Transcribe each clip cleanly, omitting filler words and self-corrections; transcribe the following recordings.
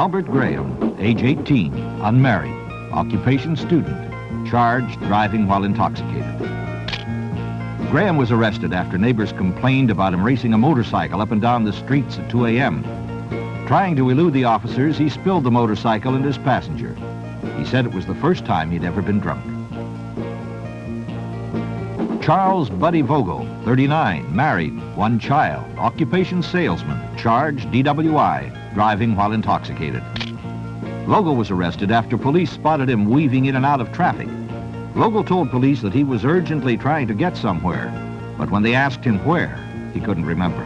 Albert Graham, age 18, unmarried, occupation student, charged driving while intoxicated. Graham was arrested after neighbors complained about him racing a motorcycle up and down the streets at 2 a.m. Trying to elude the officers, he spilled the motorcycle and his passenger. He said it was the first time he'd ever been drunk. Charles Buddy Vogel, 39, married, one child, occupation salesman, charged DWI, driving while intoxicated. Vogel was arrested after police spotted him weaving in and out of traffic. Vogel told police that he was urgently trying to get somewhere, but when they asked him where, he couldn't remember.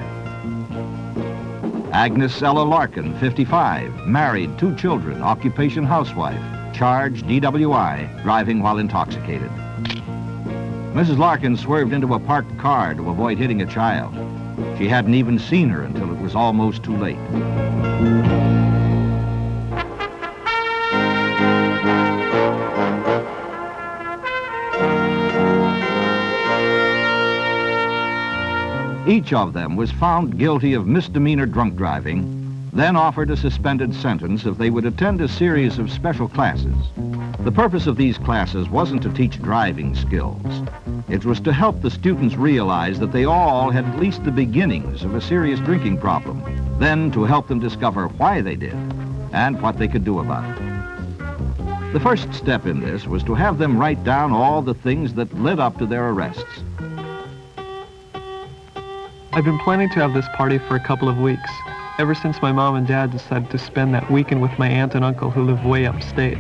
Agnes Ella Larkin, 55, married, two children, occupation housewife, charged DWI, driving while intoxicated. Mrs. Larkin swerved into a parked car to avoid hitting a child. She hadn't even seen her until it was almost too late. Each of them was found guilty of misdemeanor drunk driving, then offered a suspended sentence if they would attend a series of special classes. The purpose of these classes wasn't to teach driving skills. It was to help the students realize that they all had at least the beginnings of a serious drinking problem, then to help them discover why they did and what they could do about it. The first step in this was to have them write down all the things that led up to their arrests. I've been planning to have this party for a couple of weeks, ever since my mom and dad decided to spend that weekend with my aunt and uncle who live way upstate.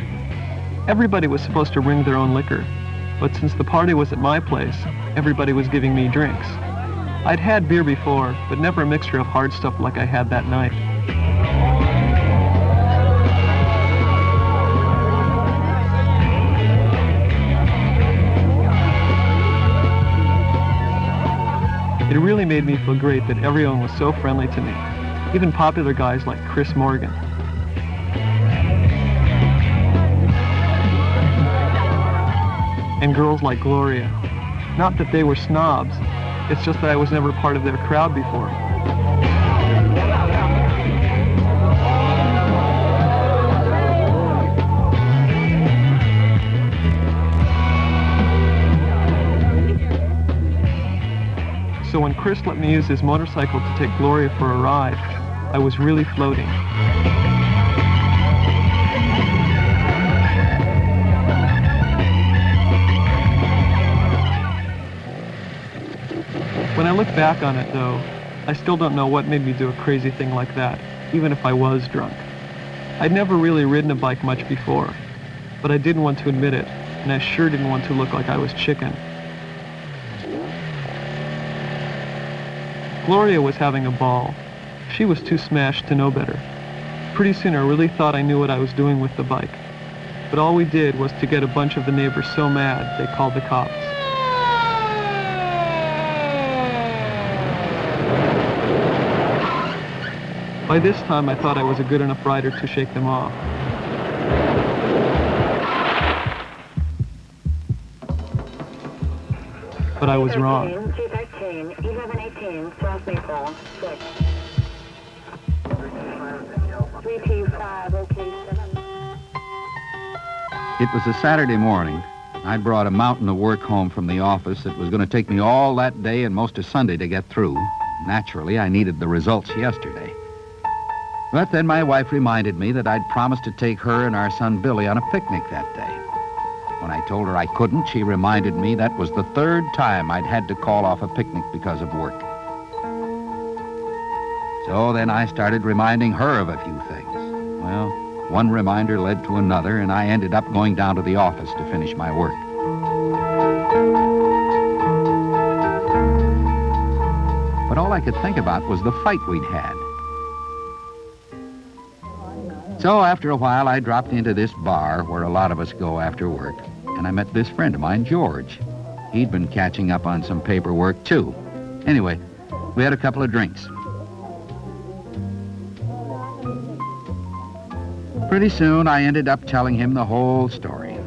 Everybody was supposed to bring their own liquor, but since the party was at my place, everybody was giving me drinks. I'd had beer before, but never a mixture of hard stuff like I had that night. It really made me feel great that everyone was so friendly to me, even popular guys like Chris Morgan. And girls like Gloria. Not that they were snobs, it's just that I was never part of their crowd before. So when Chris let me use his motorcycle to take Gloria for a ride, I was really floating. When I look back on it, though, I still don't know what made me do a crazy thing like that, even if I was drunk. I'd never really ridden a bike much before, but I didn't want to admit it, and I sure didn't want to look like I was chicken. Gloria was having a ball. She was too smashed to know better. Pretty soon I really thought I knew what I was doing with the bike. But all we did was to get a bunch of the neighbors so mad they called the cops. By this time I thought I was a good enough rider to shake them off. But I was wrong. 1118, South Maple, 6. 325, OK, 7. It was a Saturday morning. I'd brought a mountain of work home from the office that was going to take me all that day and most of Sunday to get through. Naturally, I needed the results yesterday. But then my wife reminded me that I'd promised to take her and our son Billy on a picnic that day. When I told her I couldn't, she reminded me that was the third time I'd had to call off a picnic because of work. So then I started reminding her of a few things. Well, one reminder led to another, and I ended up going down to the office to finish my work. But all I could think about was the fight we'd had. So after a while, I dropped into this bar where a lot of us go after work, and I met this friend of mine, George. He'd been catching up on some paperwork, too. Anyway, we had a couple of drinks. Pretty soon, I ended up telling him the whole story.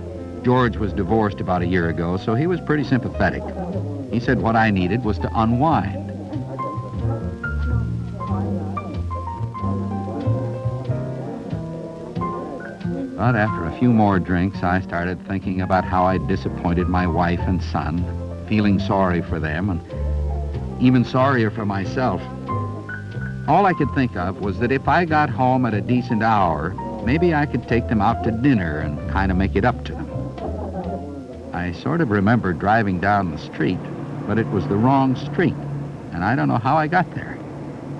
George was divorced about a year ago, so he was pretty sympathetic. He said what I needed was to unwind. But after a few more drinks, I started thinking about how I'd disappointed my wife and son, feeling sorry for them, and even sorrier for myself. All I could think of was that if I got home at a decent hour, maybe I could take them out to dinner and kind of make it up to them. I sort of remember driving down the street, but it was the wrong street, and I don't know how I got there.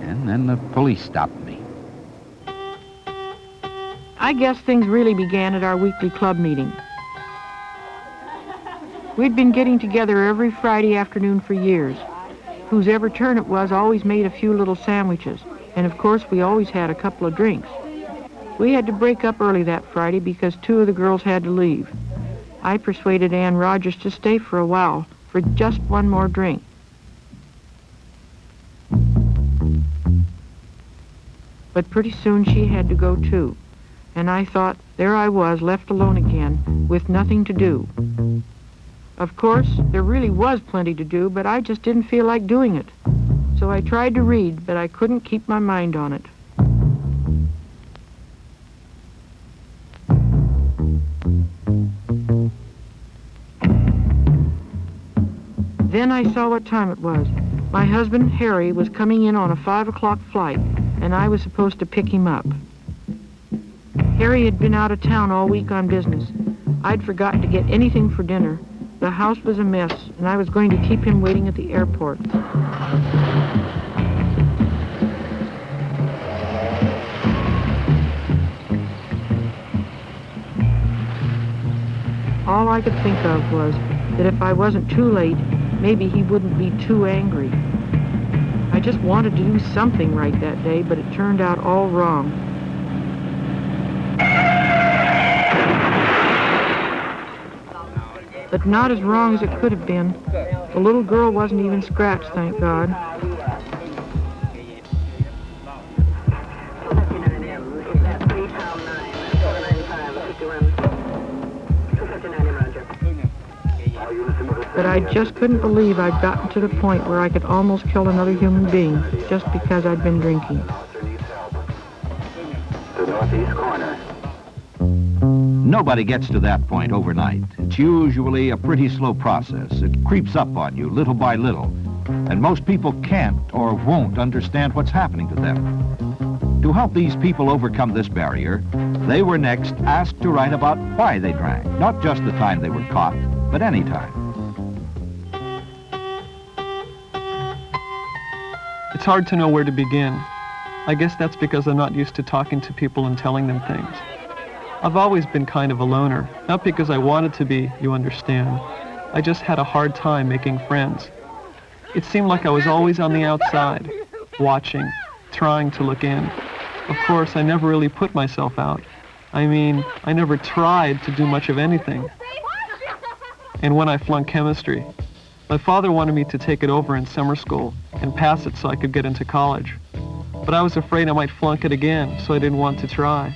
And then the police stopped me. I guess things really began at our weekly club meeting. We'd been getting together every Friday afternoon for years. Whosever turn it was always made a few little sandwiches, and of course we always had a couple of drinks. We had to break up early that Friday because 2 of the girls had to leave. I persuaded Ann Rogers to stay for a while, for just one more drink. But pretty soon she had to go too, and I thought, there I was, left alone again, with nothing to do. Of course, there really was plenty to do, but I just didn't feel like doing it. So I tried to read, but I couldn't keep my mind on it. Then I saw what time it was. My husband, Harry, was coming in on a 5 o'clock flight, and I was supposed to pick him up. Harry had been out of town all week on business. I'd forgotten to get anything for dinner. The house was a mess, and I was going to keep him waiting at the airport. All I could think of was that if I wasn't too late, maybe he wouldn't be too angry. I just wanted to do something right that day, but it turned out all wrong. But not as wrong as it could have been. The little girl wasn't even scratched, thank God. But I just couldn't believe I'd gotten to the point where I could almost kill another human being just because I'd been drinking. The northeast corner. Nobody gets to that point overnight. It's usually a pretty slow process. It creeps up on you little by little, and most people can't or won't understand what's happening to them. To help these people overcome this barrier, they were next asked to write about why they drank, not just the time they were caught, but any time. It's hard to know where to begin. I guess that's because I'm not used to talking to people and telling them things. I've always been kind of a loner, not because I wanted to be, you understand. I just had a hard time making friends. It seemed like I was always on the outside, watching, trying to look in. Of course, I never really put myself out. I mean, I never tried to do much of anything. And when I flunked chemistry, my father wanted me to take it over in summer school and pass it so I could get into college. But I was afraid I might flunk it again, so I didn't want to try.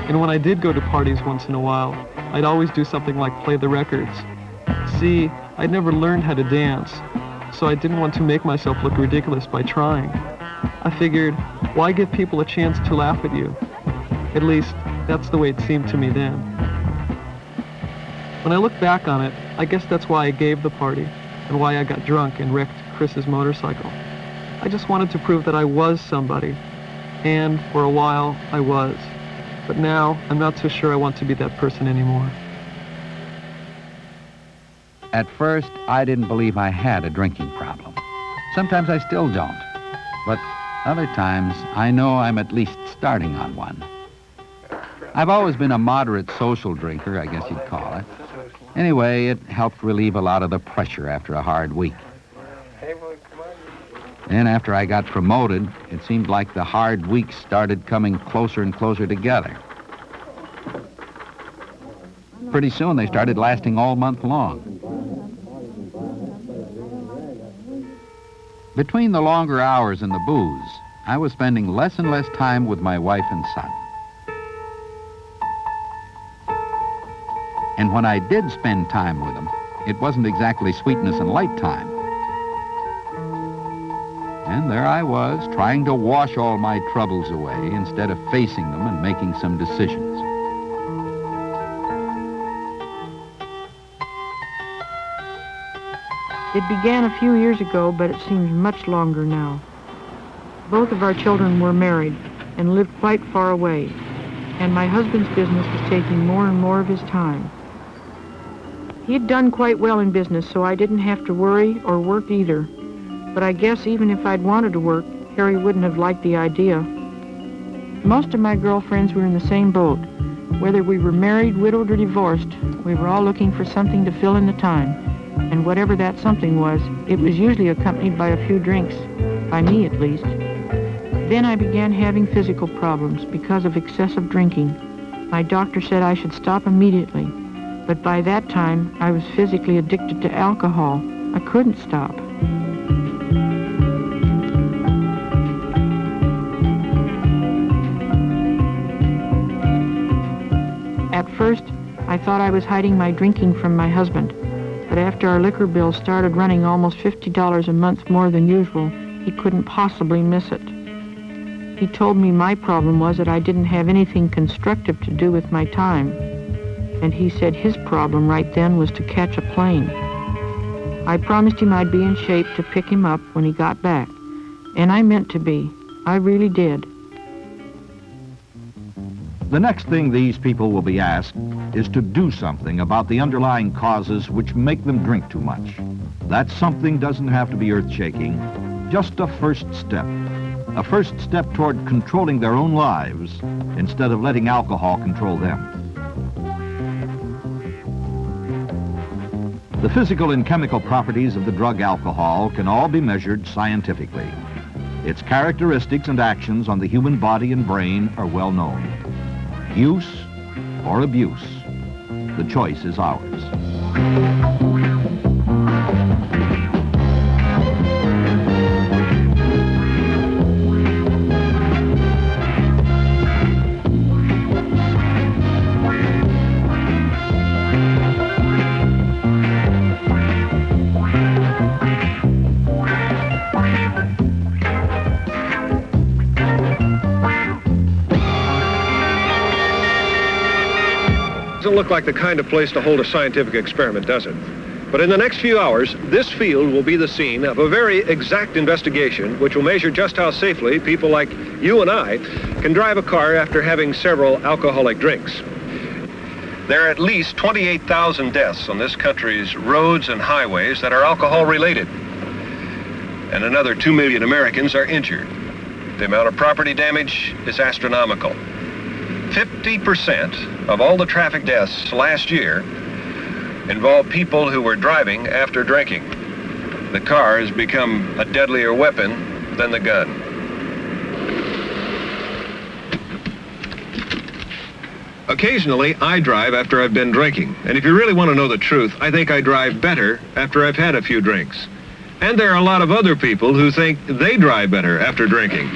And when I did go to parties once in a while, I'd always do something like play the records. See, I'd never learned how to dance, so I didn't want to make myself look ridiculous by trying. I figured, why give people a chance to laugh at you? At least, that's the way it seemed to me then. When I look back on it, I guess that's why I gave the party, and why I got drunk and wrecked Chris's motorcycle. I just wanted to prove that I was somebody, and for a while, I was. But now, I'm not so sure I want to be that person anymore. At first, I didn't believe I had a drinking problem. Sometimes I still don't. But other times, I know I'm at least starting on one. I've always been a moderate social drinker, I guess you'd call it. Anyway, it helped relieve a lot of the pressure after a hard week. Then after I got promoted, it seemed like the hard weeks started coming closer and closer together. Pretty soon, they started lasting all month long. Between the longer hours and the booze, I was spending less and less time with my wife and son. And when I did spend time with them, it wasn't exactly sweetness and light time. And there I was, trying to wash all my troubles away instead of facing them and making some decisions. It began a few years ago, but it seems much longer now. Both of our children were married and lived quite far away, and my husband's business was taking more and more of his time. He had done quite well in business, so I didn't have to worry or work either. But I guess even if I'd wanted to work, Harry wouldn't have liked the idea. Most of my girlfriends were in the same boat. Whether we were married, widowed, or divorced, we were all looking for something to fill in the time. And whatever that something was, it was usually accompanied by a few drinks, by me at least. Then I began having physical problems because of excessive drinking. My doctor said I should stop immediately, but by that time I was physically addicted to alcohol. I couldn't stop. At first, I thought I was hiding my drinking from my husband. But after our liquor bill started running almost $50 a month more than usual, he couldn't possibly miss it. He told me my problem was that I didn't have anything constructive to do with my time. And he said his problem right then was to catch a plane. I promised him I'd be in shape to pick him up when he got back. And I meant to be. I really did. The next thing these people will be asked is to do something about the underlying causes which make them drink too much. That something doesn't have to be earth-shaking, just a first step. A first step toward controlling their own lives instead of letting alcohol control them. The physical and chemical properties of the drug alcohol can all be measured scientifically. Its characteristics and actions on the human body and brain are well known. Use or abuse, the choice is ours. Doesn't look like the kind of place to hold a scientific experiment, does it? But in the next few hours, this field will be the scene of a very exact investigation which will measure just how safely people like you and I can drive a car after having several alcoholic drinks. There are at least 28,000 deaths on this country's roads and highways that are alcohol-related. And another 2 million Americans are injured. The amount of property damage is astronomical. 50% of all the traffic deaths last year involved people who were driving after drinking. The car has become a deadlier weapon than the gun. Occasionally, I drive after I've been drinking. And if you really want to know the truth, I think I drive better after I've had a few drinks. And there are a lot of other people who think they drive better after drinking.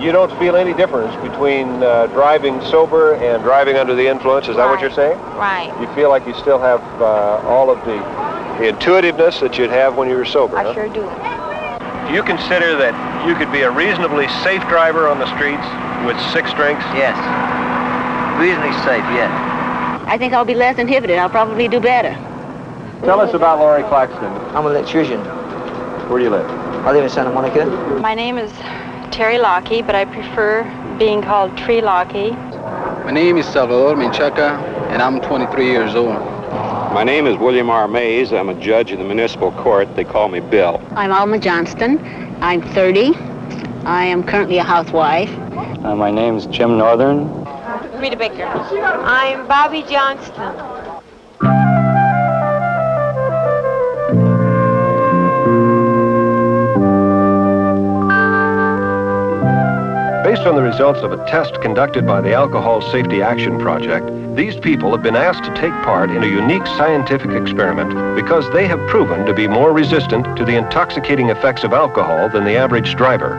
You don't feel any difference between driving sober and driving under the influence, is that what you're saying? Right. You feel like you still have all of the intuitiveness that you'd have when you were sober, I sure do. Do you consider that you could be a reasonably safe driver on the streets with 6 drinks? Yes. Reasonably safe, yes. I think I'll be less inhibited. I'll probably do better. Tell us about Laurie Claxton. I'm an electrician. Where do you live? I live in Santa Monica. My name is Terry Lockie, but I prefer being called Tree Lockie. My name is Salvador Menchaca, and I'm 23 years old. My name is William R. Mays. I'm a judge in the municipal court. They call me Bill. I'm Alma Johnston. I'm 30. I am currently a housewife. My name's Jim Northern. Rita Baker. I'm Bobby Johnston. Based on the results of a test conducted by the Alcohol Safety Action Project, these people have been asked to take part in a unique scientific experiment because they have proven to be more resistant to the intoxicating effects of alcohol than the average driver.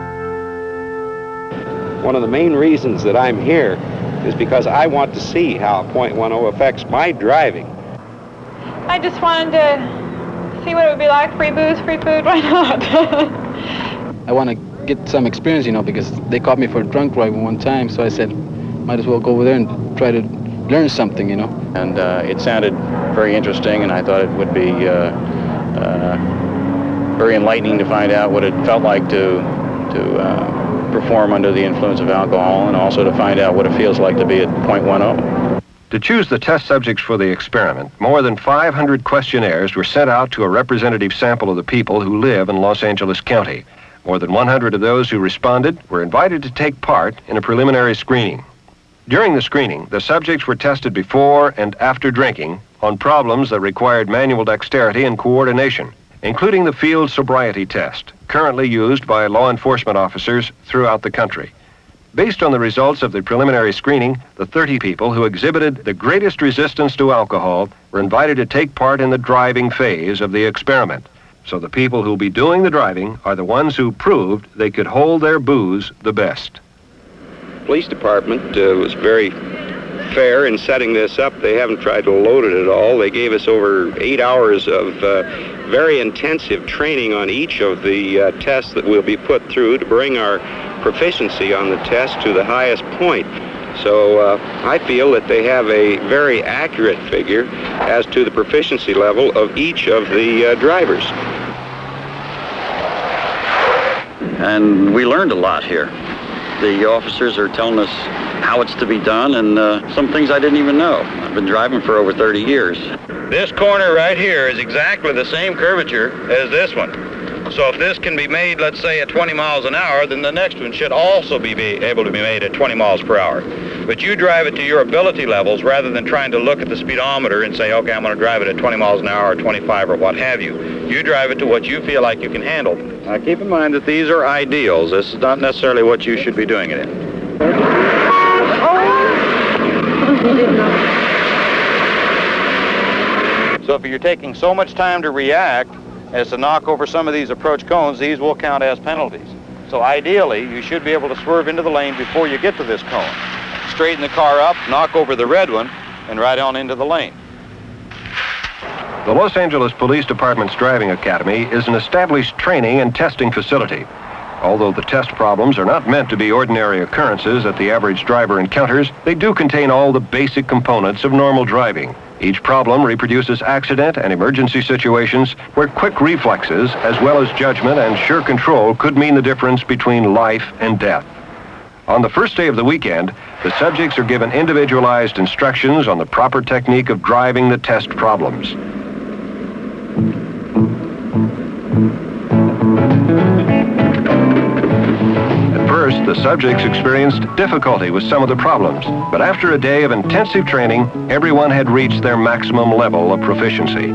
One of the main reasons that I'm here is because I want to see how .10 affects my driving. I just wanted to see what it would be like. Free booze, free food, why not? I want to get some experience, you know, because they caught me for drunk driving one time, so I said, might as well go over there and try to learn something, you know. And it sounded very interesting, and I thought it would be very enlightening to find out what it felt like to perform under the influence of alcohol, and also to find out what it feels like to be at .10. To choose the test subjects for the experiment, more than 500 questionnaires were sent out to a representative sample of the people who live in Los Angeles County. More than 100 of those who responded were invited to take part in a preliminary screening. During the screening, the subjects were tested before and after drinking on problems that required manual dexterity and coordination, including the field sobriety test, currently used by law enforcement officers throughout the country. Based on the results of the preliminary screening, the 30 people who exhibited the greatest resistance to alcohol were invited to take part in the driving phase of the experiment. So the people who'll be doing the driving are the ones who proved they could hold their booze the best. Police department was very fair in setting this up. They haven't tried to load it at all. They gave us over 8 hours of very intensive training on each of the tests that we'll be put through to bring our proficiency on the test to the highest point. So I feel that they have a very accurate figure as to the proficiency level of each of the drivers. And we learned a lot here. The officers are telling us how it's to be done, and some things I didn't even know. I've been driving for over 30 years. This corner right here is exactly the same curvature as this one. So if this can be made, let's say, at 20 miles an hour, then the next one should also be able to be made at 20 miles per hour. But you drive it to your ability levels rather than trying to look at the speedometer and say, okay, I'm going to drive it at 20 miles an hour or 25 or what have you. You drive it to what you feel like you can handle. Now keep in mind that these are ideals. This is not necessarily what you should be doing it in. So if you're taking so much time to react as to knock over some of these approach cones, these will count as penalties. So ideally, you should be able to swerve into the lane before you get to this cone. Straighten the car up, knock over the red one, and right on into the lane. The Los Angeles Police Department's Driving Academy is an established training and testing facility. Although the test problems are not meant to be ordinary occurrences that the average driver encounters, they do contain all the basic components of normal driving. Each problem reproduces accident and emergency situations where quick reflexes, as well as judgment and sure control, could mean the difference between life and death. On the first day of the weekend, the subjects are given individualized instructions on the proper technique of driving the test problems. At first, the subjects experienced difficulty with some of the problems, but after a day of intensive training, everyone had reached their maximum level of proficiency.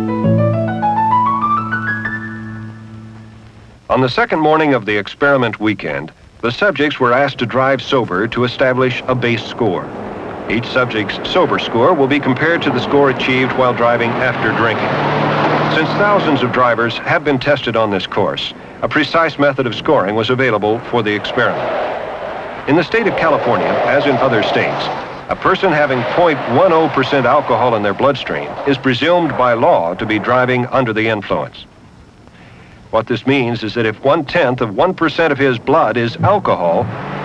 On the second morning of the experiment weekend, the subjects were asked to drive sober to establish a base score. Each subject's sober score will be compared to the score achieved while driving after drinking. Since thousands of drivers have been tested on this course, a precise method of scoring was available for the experiment. In the state of California, as in other states, a person having 0.10% alcohol in their bloodstream is presumed by law to be driving under the influence. What this means is that if 0.1% of his blood is alcohol,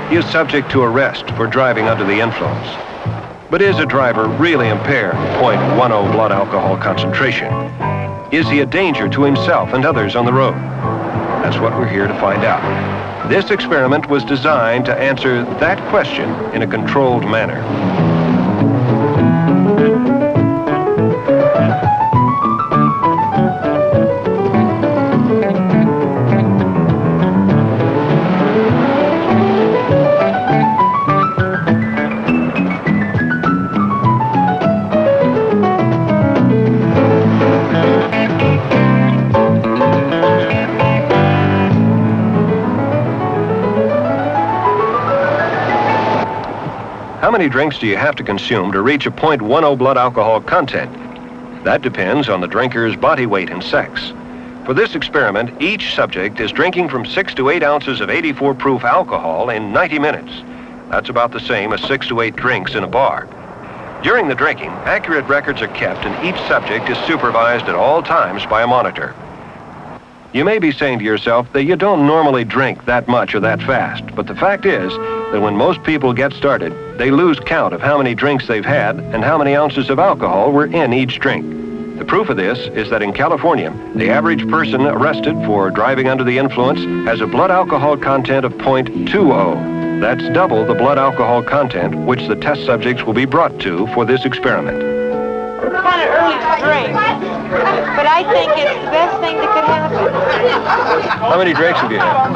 he is subject to arrest for driving under the influence. But is a driver really impaired 0.10 blood alcohol concentration? Is he a danger to himself and others on the road? That's what we're here to find out. This experiment was designed to answer that question in a controlled manner. How many drinks do you have to consume to reach a 0.10 blood alcohol content? That depends on the drinker's body weight and sex. For this experiment, each subject is drinking from 6 to 8 ounces of 84 proof alcohol in 90 minutes. That's about the same as 6 to 8 drinks in a bar. During the drinking, accurate records are kept and each subject is supervised at all times by a monitor. You may be saying to yourself that you don't normally drink that much or that fast, but the fact is that when most people get started, they lose count of how many drinks they've had and how many ounces of alcohol were in each drink. The proof of this is that in California, the average person arrested for driving under the influence has a blood alcohol content of 0.20. That's double the blood alcohol content which the test subjects will be brought to for this experiment. It's kind of early to drink, but I think it's the best thing that could happen. How many drinks have you had?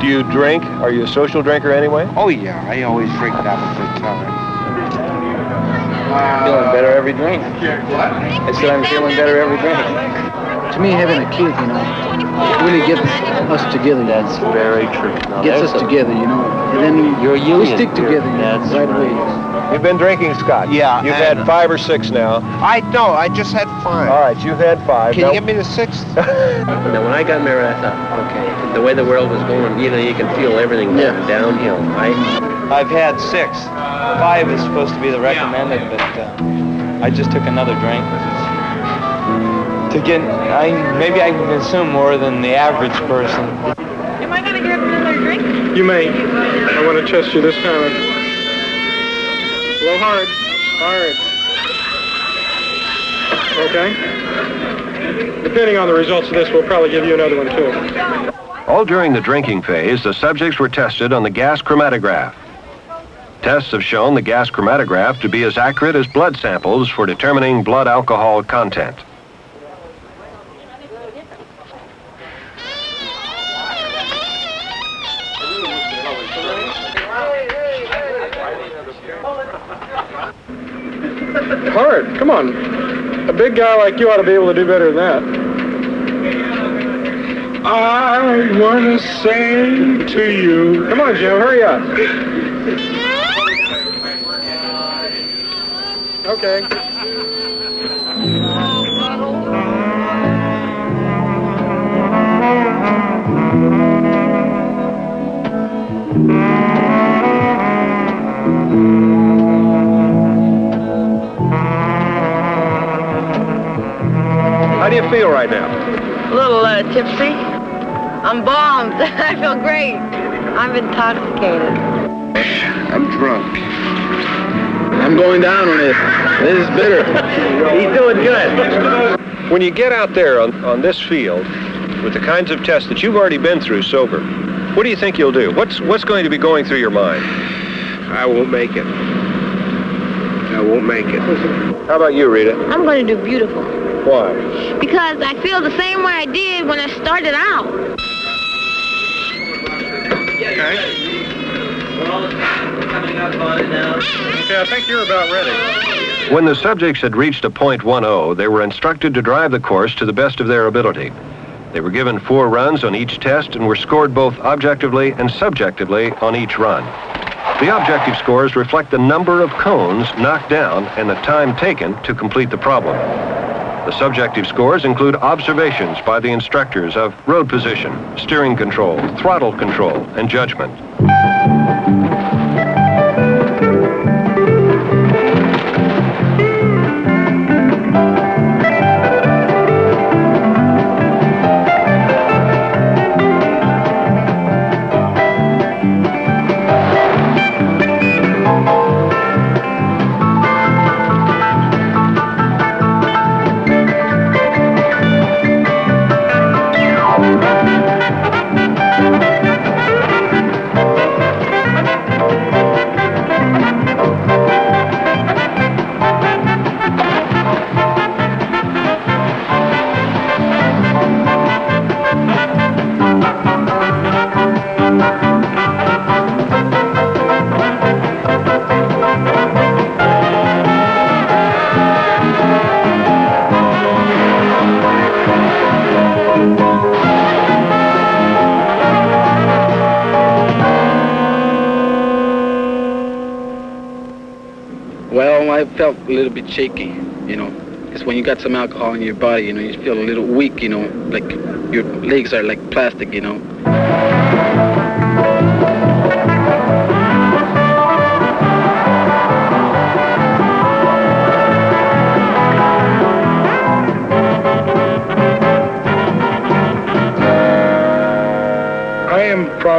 Do you drink? Are you a social drinker anyway? Oh, yeah. I always drink to have a good time. Feeling better every drink. I said I'm feeling better every drink. To me, having a kid, really gets us together. That's very true. Gets us together, and then we stick together. That's right away. You've been drinking, Scott. Yeah. You've had 5 or 6 now. I just had 5. All right, you've had 5. Can you give me the 6th? Now, when I got married, I thought, okay, the way the world was going, you can feel everything going downhill. I've had 6. 5 is supposed to be the recommended, but I just took another drink. Maybe I can consume more than the average person. Am I going to grab another drink? You may. I want to test you this time. Blow hard. Okay. Depending on the results of this, we'll probably give you another one, too. All during the drinking phase, the subjects were tested on the gas chromatograph. Tests have shown the gas chromatograph to be as accurate as blood samples for determining blood alcohol content. Hard. Come on. A big guy like you ought to be able to do better than that. I want to sing to you. Come on, Jim. Hurry up. Okay. How do you feel right now? A little tipsy. I'm bombed. I feel great. I'm intoxicated. I'm drunk. I'm going down on it. This is bitter. He's doing good. When you get out there on this field with the kinds of tests that you've already been through sober, what do you think you'll do? What's going to be going through your mind? I won't make it. I won't make it. How about you, Rita? I'm going to do beautiful. Why? Because I feel the same way I did when I started out. Okay, I think you're about ready. When the subjects had reached a .10, they were instructed to drive the course to the best of their ability. They were given 4 runs on each test and were scored both objectively and subjectively on each run. The objective scores reflect the number of cones knocked down and the time taken to complete the problem. The subjective scores include observations by the instructors of road position, steering control, throttle control, and judgment. Well, I felt a little bit shaky, because when you got some alcohol in your body, you feel a little weak, like your legs are like plastic,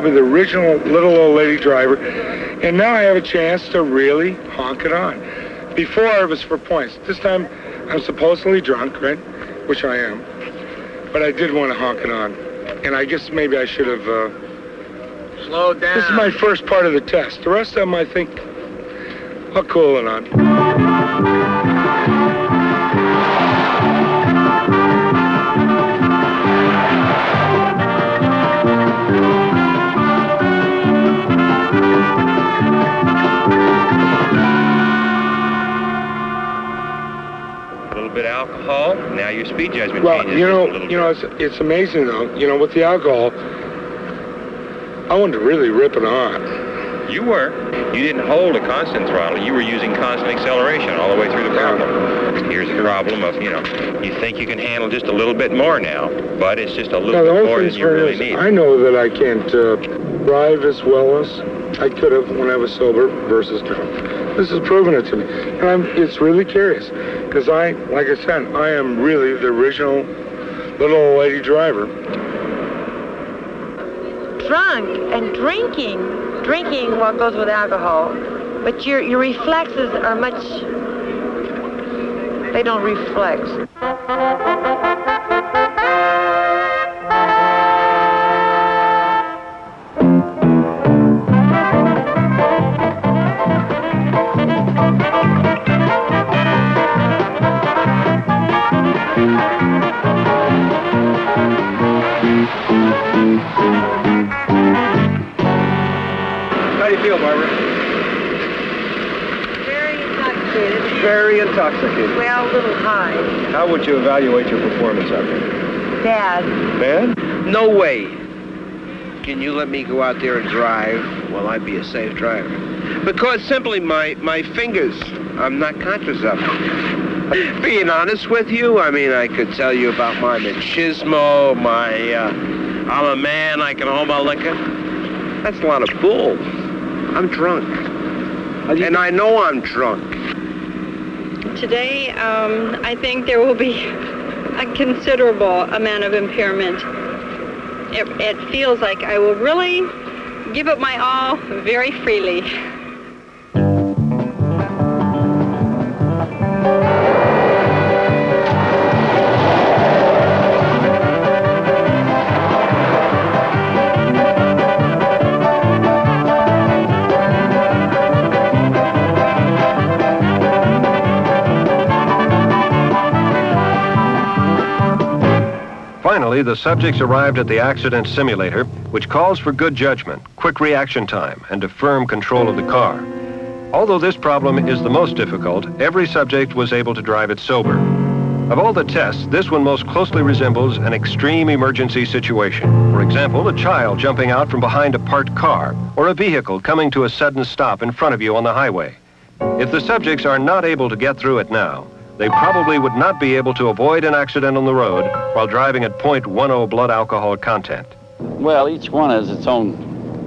probably the original little old lady driver, and now I have a chance to really honk it on. Before it was for points. This time I'm supposedly drunk, right? Which I am. But I did want to honk it on. And I guess maybe I should have... Slow down. This is my first part of the test. The rest of them, I think, I'll cool it on. Bit of alcohol, now your speed judgment well, changes you know, a little bit. It's amazing though. You know, with the alcohol, I wanted to really rip it on. You were. You didn't hold a constant throttle. You were using constant acceleration all the way through the problem. Here's the problem of, you know, you think you can handle just a little bit more now, but it's just a little bit more than you really need. I know that I can't drive as well as I could have when I was sober versus now. This has proven it to me. And it's really curious, because like I said, I am really the original little old lady driver. Drunk and drinking what goes with alcohol, but your reflexes are much, they don't reflex. How do you feel, Barbara? Very intoxicated. Very intoxicated. Well, a little high. How would you evaluate your performance out there? Bad. Bad? No way. Can you let me go out there and drive while I be a safe driver? Because simply my fingers, I'm not conscious of them. Being honest with you, I mean, I could tell you about my machismo, I'm a man, I can hold my liquor. That's a lot of bull. I'm drunk. And I know I'm drunk. Today, I think there will be a considerable amount of impairment. It feels like I will really give it my all very freely. Finally, the subjects arrived at the accident simulator, which calls for good judgment, quick reaction time, and a firm control of the car. Although this problem is the most difficult, every subject was able to drive it sober. Of all the tests, this one most closely resembles an extreme emergency situation. For example, a child jumping out from behind a parked car, or a vehicle coming to a sudden stop in front of you on the highway. If the subjects are not able to get through it now, they probably would not be able to avoid an accident on the road while driving at .10 blood alcohol content. Well, each one has its own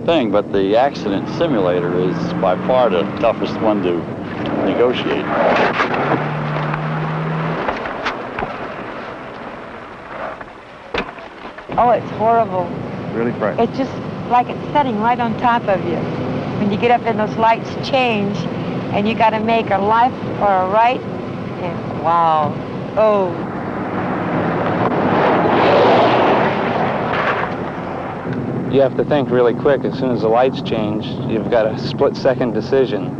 thing, but the accident simulator is by far the toughest one to negotiate. Oh, it's horrible. Really frightening. It's just like it's setting right on top of you. When you get up and those lights change, and you got to make a left or a right, and wow. Oh. You have to think really quick. As soon as the lights change, you've got a split-second decision.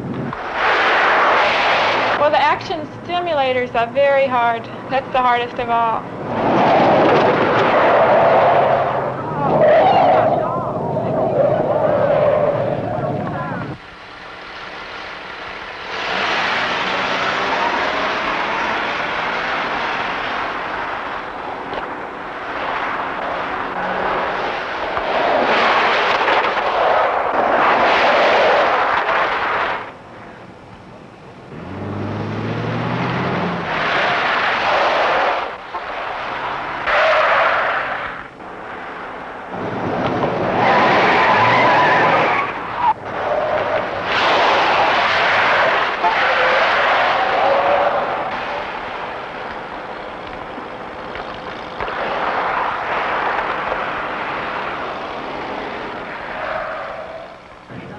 Well, the action simulators are very hard. That's the hardest of all.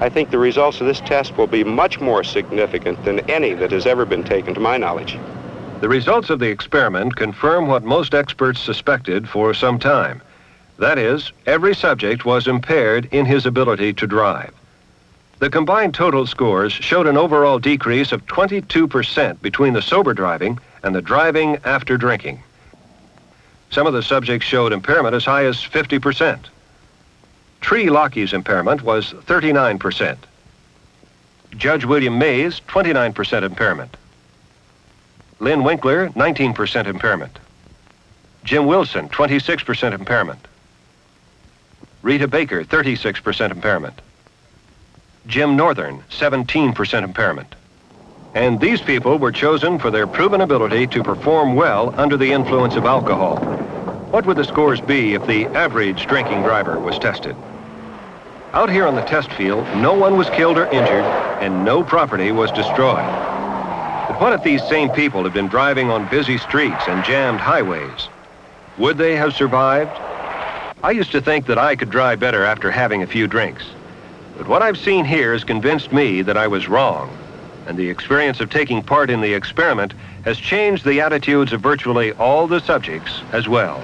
I think the results of this test will be much more significant than any that has ever been taken to my knowledge. The results of the experiment confirm what most experts suspected for some time. That is, every subject was impaired in his ability to drive. The combined total scores showed an overall decrease of 22% between the sober driving and the driving after drinking. Some of the subjects showed impairment as high as 50%. Tree Lockie's impairment was 39%. Judge William Mays, 29% impairment. Lynn Winkler, 19% impairment. Jim Wilson, 26% impairment. Rita Baker, 36% impairment. Jim Northern, 17% impairment. And these people were chosen for their proven ability to perform well under the influence of alcohol. What would the scores be if the average drinking driver was tested? Out here on the test field, no one was killed or injured, and no property was destroyed. But what if these same people had been driving on busy streets and jammed highways? Would they have survived? I used to think that I could drive better after having a few drinks. But what I've seen here has convinced me that I was wrong. And the experience of taking part in the experiment has changed the attitudes of virtually all the subjects as well.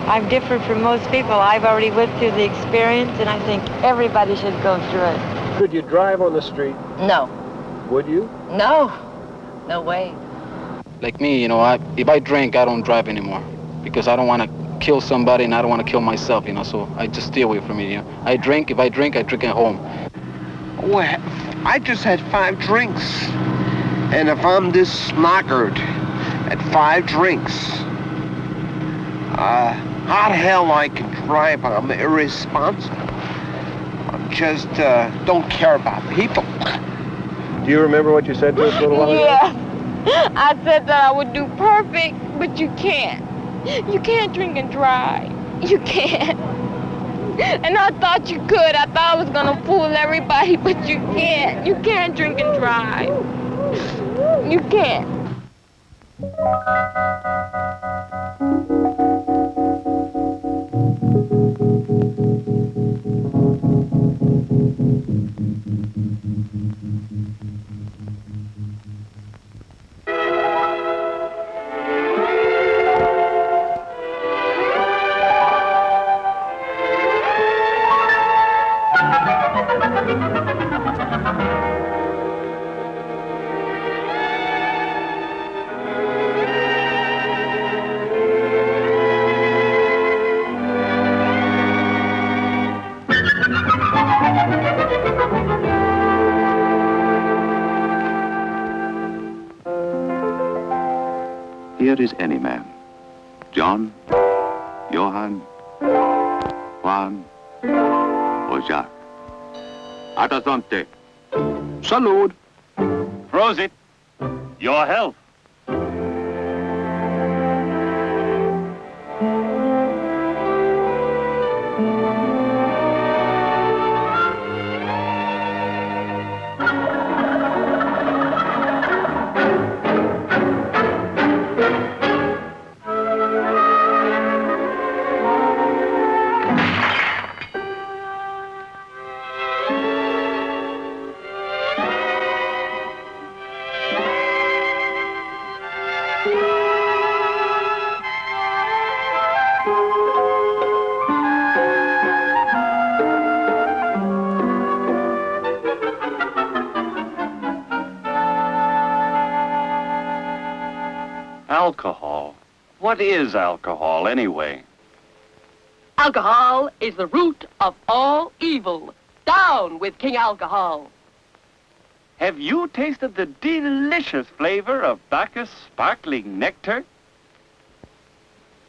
I'm different from most people. I've already went through the experience, and I think everybody should go through it. Could you drive on the street? No. Would you? No. No way. Like me, you know, if I drink, I don't drive anymore because I don't want to kill somebody and I don't want to kill myself, you know, so I just stay away from it, you know. If I drink at home. Well, I just had 5 drinks. And if I'm this knockered at 5 drinks, how the hell I can drive? I'm irresponsible. I just don't care about people. Do you remember what you said to us a little while ago? Yeah. I said that I would do perfect, but you can't. You can't drink and drive. You can't. And I thought you could. I thought I was gonna fool everybody, but you can't. You can't drink and drive. You can't. Here is any man. John, Johann, Juan, or Jacques. Atasante. Salud. Prosit. Your health. Alcohol. What is alcohol, anyway? Alcohol is the root of all evil. Down with King Alcohol. Have you tasted the delicious flavor of Bacchus sparkling nectar?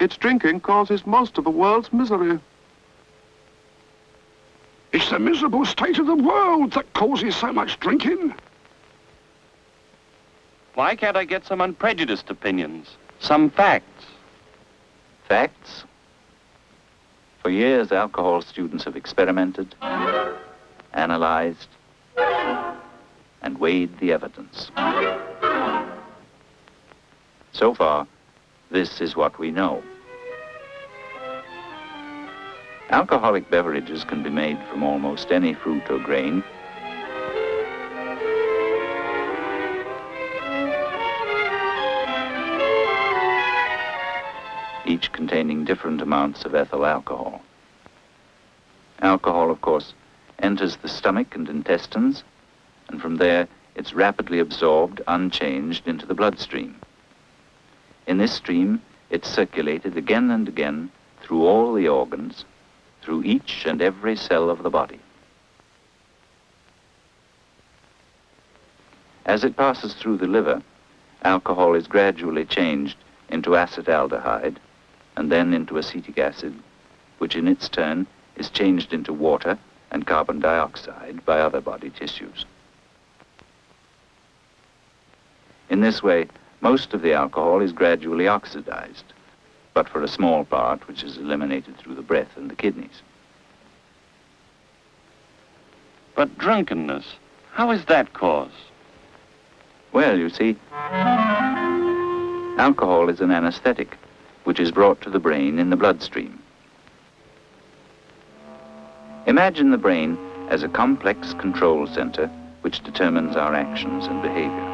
Its drinking causes most of the world's misery. It's the miserable state of the world that causes so much drinking. Why can't I get some unprejudiced opinions? Some facts? Facts? For years, alcohol students have experimented, analyzed, and weighed the evidence. So far, this is what we know. Alcoholic beverages can be made from almost any fruit or grain each containing different amounts of ethyl alcohol. Alcohol, of course, enters the stomach and intestines, and from there it's rapidly absorbed, unchanged, into the bloodstream. In this stream, it's circulated again and again through all the organs, through each and every cell of the body. As it passes through the liver, alcohol is gradually changed into acetaldehyde and then into acetic acid, which in its turn is changed into water and carbon dioxide by other body tissues. In this way, most of the alcohol is gradually oxidized, but for a small part which is eliminated through the breath and the kidneys. But drunkenness, how is that caused? Well, you see, alcohol is an anesthetic, which is brought to the brain in the bloodstream. Imagine the brain as a complex control center which determines our actions and behavior.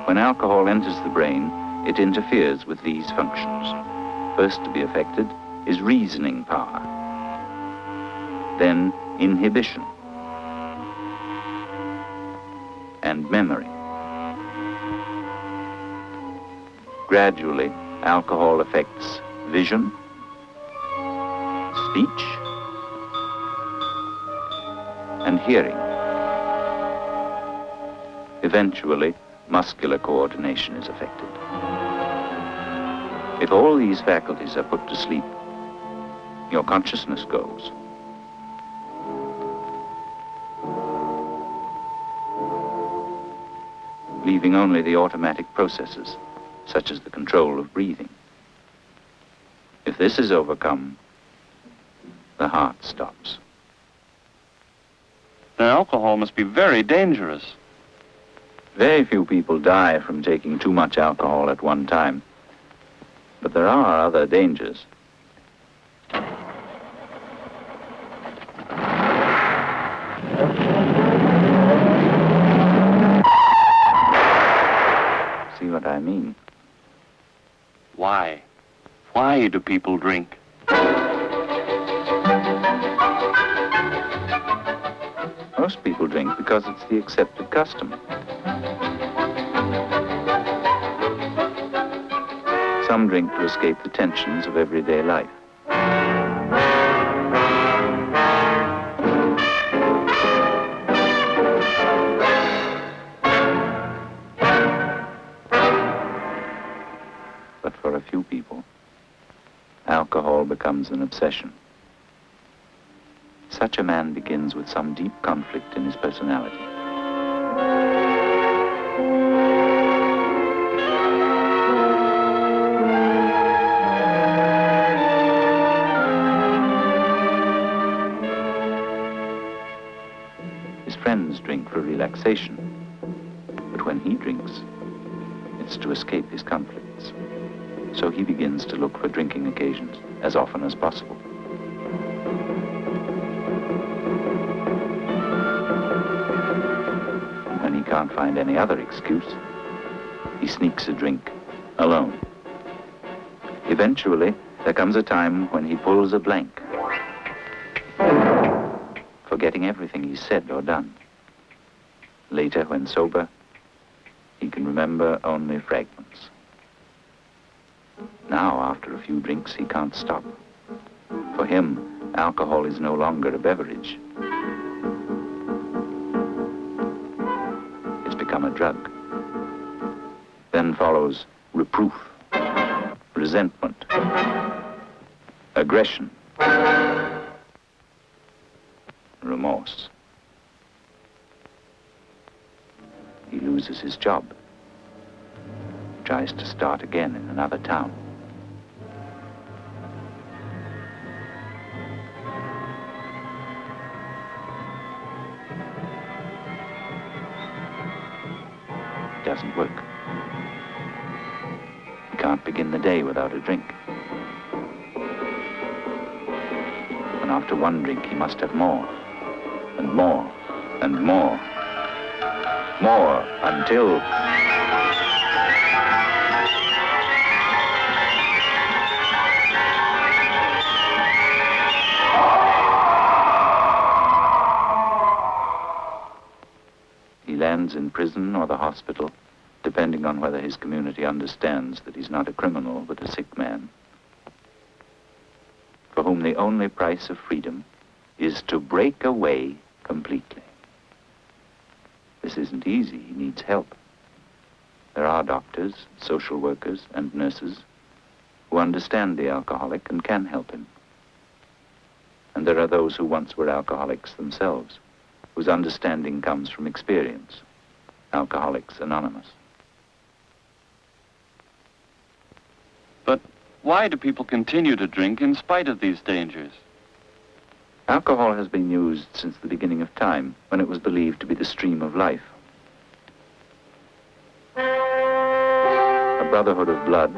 When alcohol enters the brain, it interferes with these functions. First to be affected is reasoning power, then inhibition, and memory. Gradually, alcohol affects vision, speech, and hearing. Eventually, muscular coordination is affected. If all these faculties are put to sleep, your consciousness goes. Leaving only the automatic processes, such as the control of breathing. If this is overcome, the heart stops. Then alcohol must be very dangerous. Very few people die from taking too much alcohol at one time. But there are other dangers. See what I mean? Why? Why do people drink? Most people drink because it's the accepted custom. Some drink to escape the tensions of everyday life. But for a few people, alcohol becomes an obsession. Such a man begins with some deep conflict in his personality. His friends drink for relaxation, but when he drinks, it's to escape his conflicts. So he begins to look for drinking occasions as often as possible. When he can't find any other excuse, he sneaks a drink alone. Eventually, there comes a time when he pulls a blank, forgetting everything he's said or done. Later, when sober, he can remember only fragments. Now, after a few drinks, he can't stop. For him, alcohol is no longer a beverage. It's become a drug. Then follows reproof, resentment, aggression, remorse. He loses his job, tries to start again in another town. It doesn't work. He can't begin the day without a drink. And after one drink, he must have more, and more, and more. More, until lands in prison or the hospital, depending on whether his community understands that he's not a criminal but a sick man, for whom the only price of freedom is to break away completely. This isn't easy. He needs help. There are doctors, social workers, and nurses who understand the alcoholic and can help him. And there are those who once were alcoholics themselves, whose understanding comes from experience. Alcoholics Anonymous. But why do people continue to drink in spite of these dangers? Alcohol has been used since the beginning of time, when it was believed to be the stream of life. A brotherhood of blood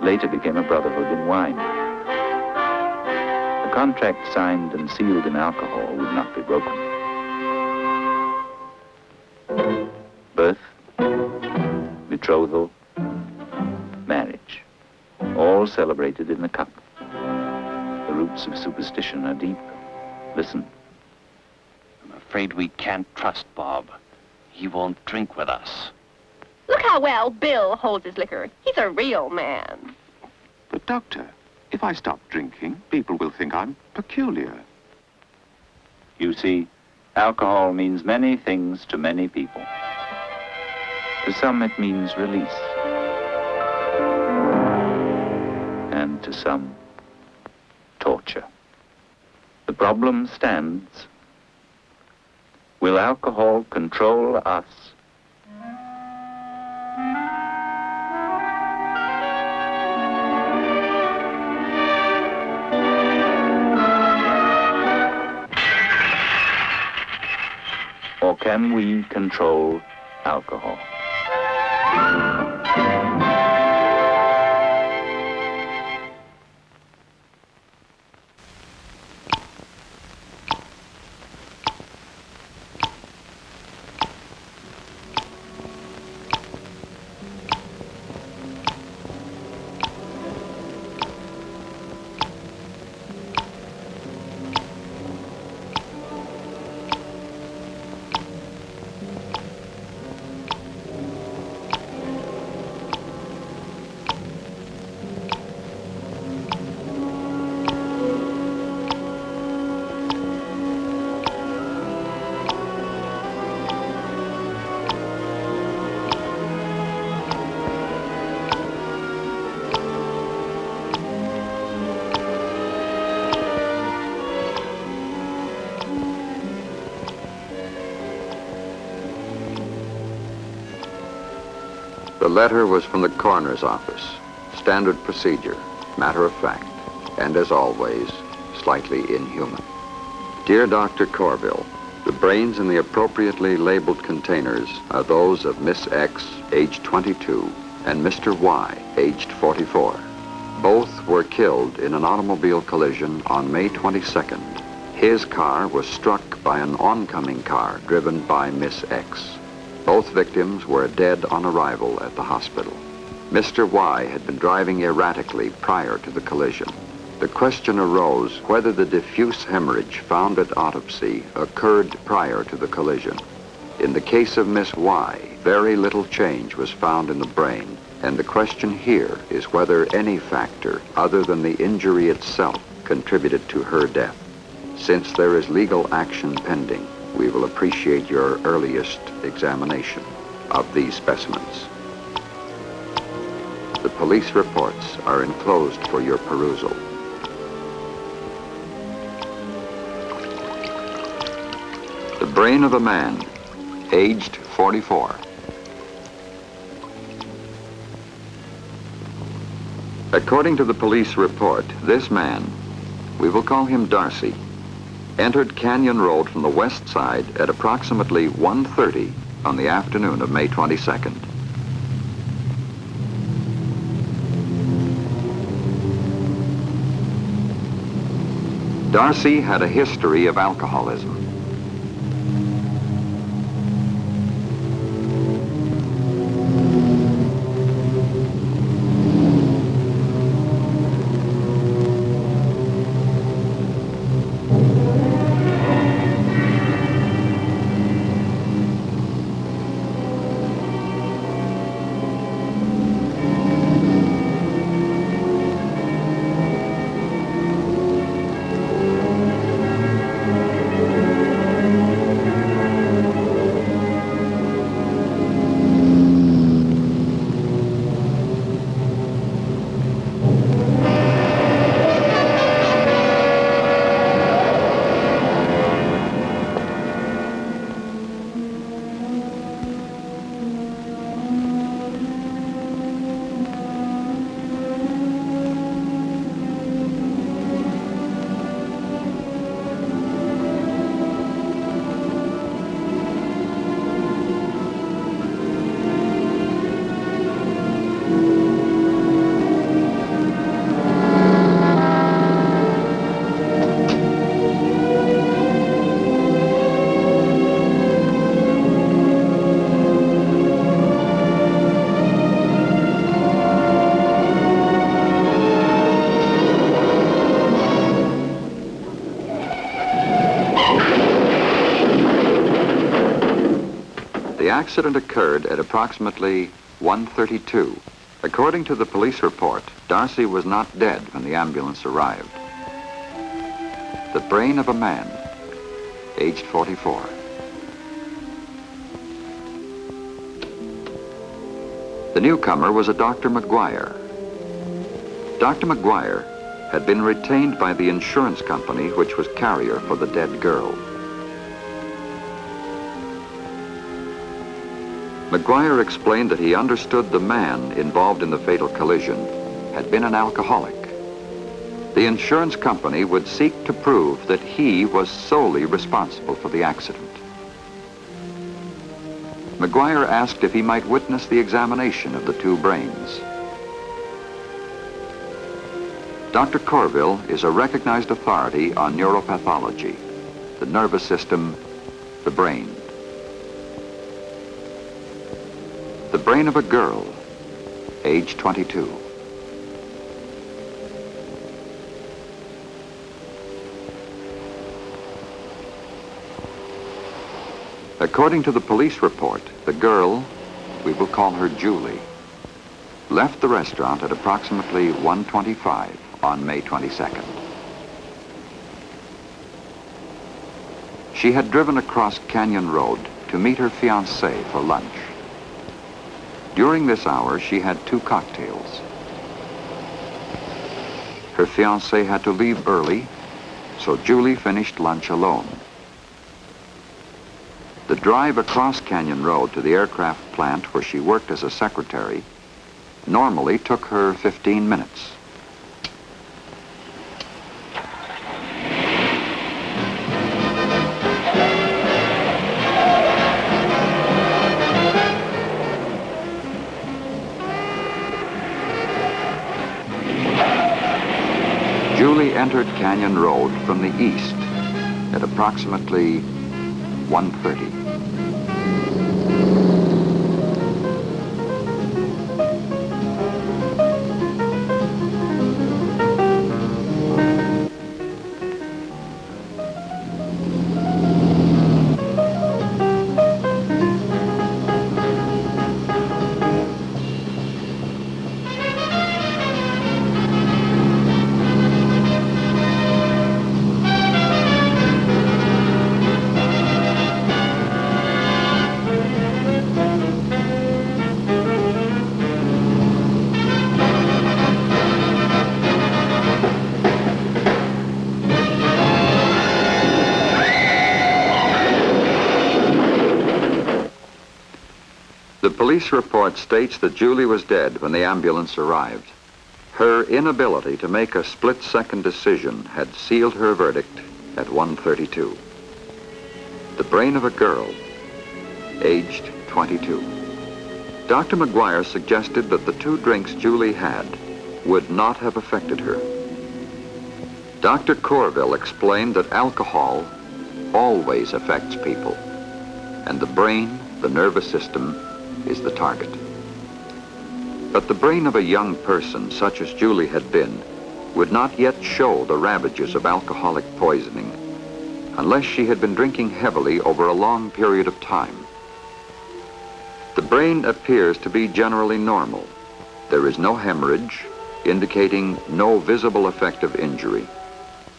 later became a brotherhood in wine. A contract signed and sealed in alcohol would not be broken. Birth, betrothal, marriage, all celebrated in the cup. The roots of superstition are deep. Listen. I'm afraid we can't trust Bob. He won't drink with us. Look how well Bill holds his liquor. He's a real man. But, Doctor, if I stop drinking, people will think I'm peculiar. You see, alcohol means many things to many people. To some it means release. And to some, torture. The problem stands. Will alcohol control us? Or can we control alcohol? The letter was from the coroner's office. Standard procedure, matter of fact, and as always, slightly inhuman. Dear Dr. Corville, the brains in the appropriately labeled containers are those of Miss X, aged 22, and Mr. Y, aged 44. Both were killed in an automobile collision on May 22nd. His car was struck by an oncoming car driven by Miss X. Both victims were dead on arrival at the hospital. Mr. Y had been driving erratically prior to the collision. The question arose whether the diffuse hemorrhage found at autopsy occurred prior to the collision. In the case of Miss Y, very little change was found in the brain, and the question here is whether any factor other than the injury itself contributed to her death. Since there is legal action pending, we will appreciate your earliest examination of these specimens. The police reports are enclosed for your perusal. The brain of a man, aged 44. According to the police report, this man, we will call him Darcy, entered Canyon Road from the west side at approximately 1:30 on the afternoon of May 22nd. Darcy had a history of alcoholism. accident occurred at approximately 1:32. According to the police report, Darcy was not dead when the ambulance arrived. The brain of a man, aged 44. The newcomer was a Dr. McGuire. Dr. McGuire had been retained by the insurance company which was carrier for the dead girl. McGuire explained that he understood the man involved in the fatal collision had been an alcoholic. The insurance company would seek to prove that he was solely responsible for the accident. McGuire asked if he might witness the examination of the two brains. Dr. Corville is a recognized authority on neuropathology, the nervous system, the brain. The brain of a girl, age 22. According to the police report, the girl, we will call her Julie, left the restaurant at approximately 1:25 on May 22nd. She had driven across Canyon Road to meet her fiancé for lunch. During this hour, she had 2 cocktails. Her fiancé had to leave early, so Julie finished lunch alone. The drive across Canyon Road to the aircraft plant where she worked as a secretary normally took her 15 minutes. Julie entered Canyon Road from the east at approximately 1:30. The police report states that Julie was dead when the ambulance arrived. Her inability to make a split-second decision had sealed her verdict at 1:32. The brain of a girl, aged 22. Dr. McGuire suggested that the 2 drinks Julie had would not have affected her. Dr. Corville explained that alcohol always affects people, and the brain, the nervous system, is the target. But the brain of a young person, such as Julie had been, would not yet show the ravages of alcoholic poisoning unless she had been drinking heavily over a long period of time. The brain appears to be generally normal. There is no hemorrhage, indicating no visible effect of injury,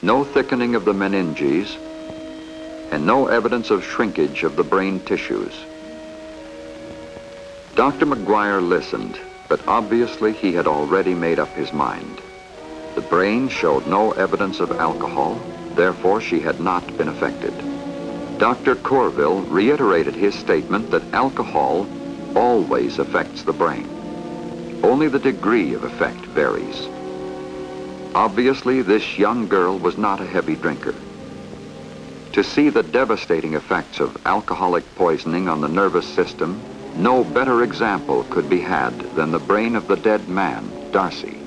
no thickening of the meninges, and no evidence of shrinkage of the brain tissues. Dr. McGuire listened, but obviously he had already made up his mind. The brain showed no evidence of alcohol, therefore she had not been affected. Dr. Corville reiterated his statement that alcohol always affects the brain. Only the degree of effect varies. Obviously, this young girl was not a heavy drinker. To see the devastating effects of alcoholic poisoning on the nervous system, no better example could be had than the brain of the dead man, Darcy.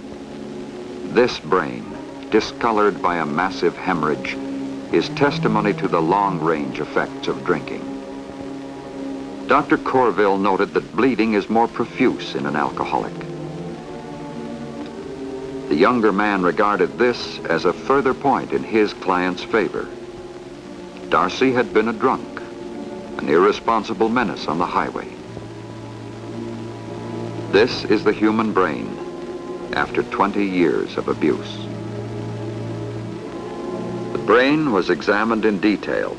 This brain, discolored by a massive hemorrhage, is testimony to the long-range effects of drinking. Dr. Corville noted that bleeding is more profuse in an alcoholic. The younger man regarded this as a further point in his client's favor. Darcy had been a drunk. an irresponsible menace on the highway. This is the human brain after 20 years of abuse. The brain was examined in detail.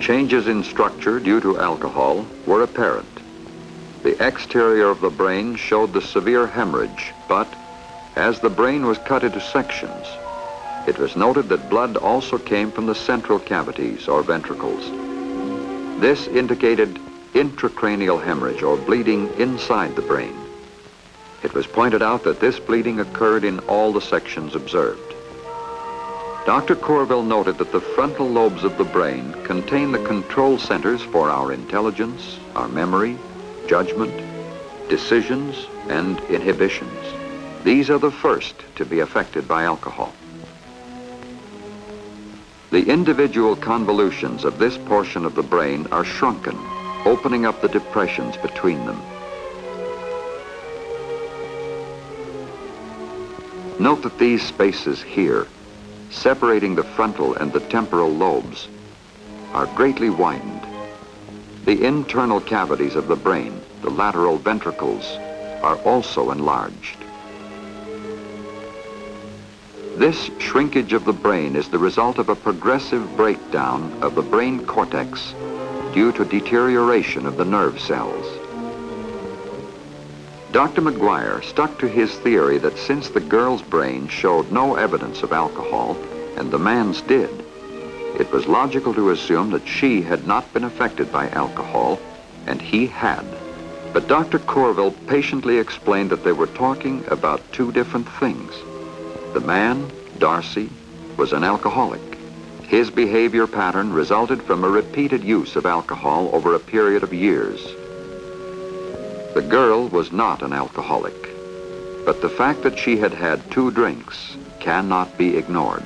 Changes in structure due to alcohol were apparent. The exterior of the brain showed the severe hemorrhage, but as the brain was cut into sections, it was noted that blood also came from the central cavities or ventricles. This indicated intracranial hemorrhage or bleeding inside the brain. It was pointed out that this bleeding occurred in all the sections observed. Dr. Corville noted that the frontal lobes of the brain contain the control centers for our intelligence, our memory, judgment, decisions, and inhibitions. These are the first to be affected by alcohol. The individual convolutions of this portion of the brain are shrunken, opening up the depressions between them. Note that these spaces here, separating the frontal and the temporal lobes, are greatly widened. The internal cavities of the brain, the lateral ventricles, are also enlarged. This shrinkage of the brain is the result of a progressive breakdown of the brain cortex due to deterioration of the nerve cells. Dr. McGuire stuck to his theory that since the girl's brain showed no evidence of alcohol, and the man's did, it was logical to assume that she had not been affected by alcohol, and he had. But Dr. Corville patiently explained that they were talking about two different things. The man, Darcy, was an alcoholic. His behavior pattern resulted from a repeated use of alcohol over a period of years. The girl was not an alcoholic, but the fact that she had had 2 drinks cannot be ignored.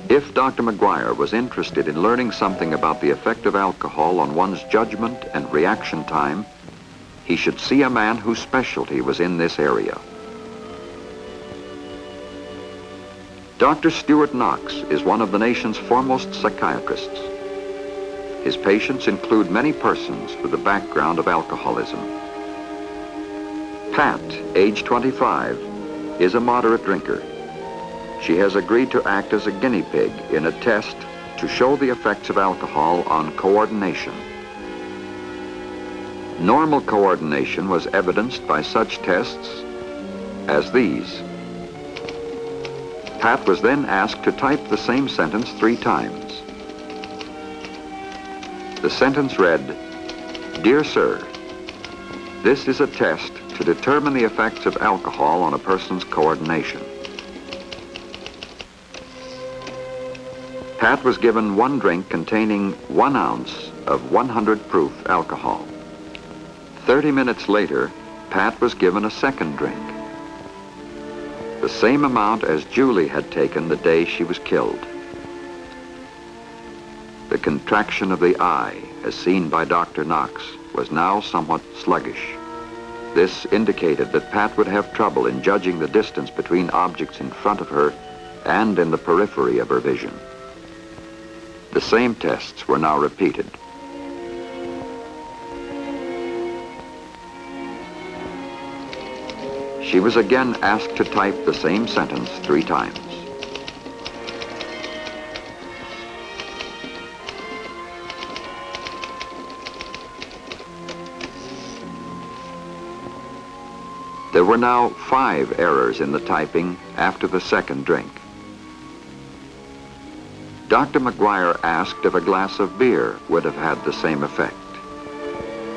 If Dr. McGuire was interested in learning something about the effect of alcohol on one's judgment and reaction time, he should see a man whose specialty was in this area. Dr. Stuart Knox is one of the nation's foremost psychiatrists. His patients include many persons with a background of alcoholism. Pat, age 25, is a moderate drinker. She has agreed to act as a guinea pig in a test to show the effects of alcohol on coordination. Normal coordination was evidenced by such tests as these. Pat was then asked to type the same sentence 3 times. The sentence read, "Dear Sir, this is a test to determine the effects of alcohol on a person's coordination." Pat was given 1 drink containing 1 ounce of 100 proof alcohol. 30 minutes later, Pat was given a 2nd drink, the same amount as Julie had taken the day she was killed. The contraction of the eye, as seen by Dr. Knox, was now somewhat sluggish. This indicated that Pat would have trouble in judging the distance between objects in front of her and in the periphery of her vision. The same tests were now repeated. She was again asked to type the same sentence 3 times. There were now 5 errors in the typing after the 2nd drink. Dr. McGuire asked if a glass of beer would have had the same effect.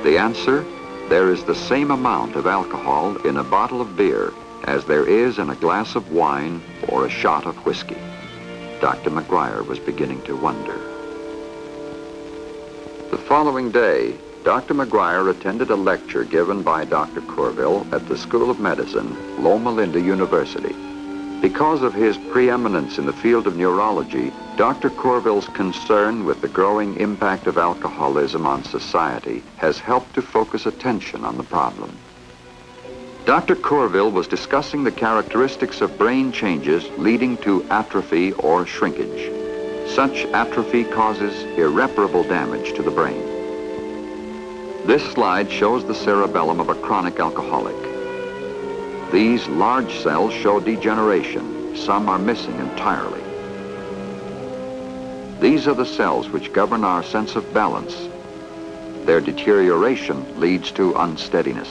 The answer: there is the same amount of alcohol in a bottle of beer as there is in a glass of wine or a shot of whiskey. Dr. McGuire was beginning to wonder. The following day, Dr. McGuire attended a lecture given by Dr. Corville at the School of Medicine, Loma Linda University. Because of his preeminence in the field of neurology, Dr. Corville's concern with the growing impact of alcoholism on society has helped to focus attention on the problem. Dr. Corville was discussing the characteristics of brain changes leading to atrophy or shrinkage. Such atrophy causes irreparable damage to the brain. This slide shows the cerebellum of a chronic alcoholic. These large cells show degeneration. Some are missing entirely. These are the cells which govern our sense of balance. Their deterioration leads to unsteadiness.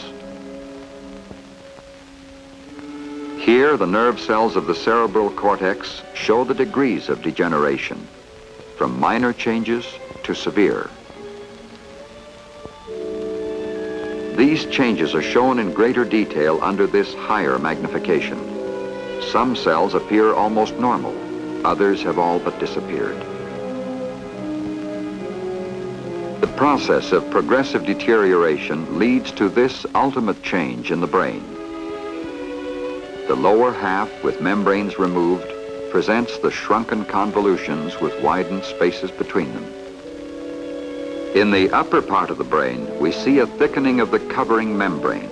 Here, the nerve cells of the cerebral cortex show the degrees of degeneration, from minor changes to severe. These changes are shown in greater detail under this higher magnification. Some cells appear almost normal. Others have all but disappeared. The process of progressive deterioration leads to this ultimate change in the brain. The lower half, with membranes removed, presents the shrunken convolutions with widened spaces between them. In the upper part of the brain, we see a thickening of the covering membrane,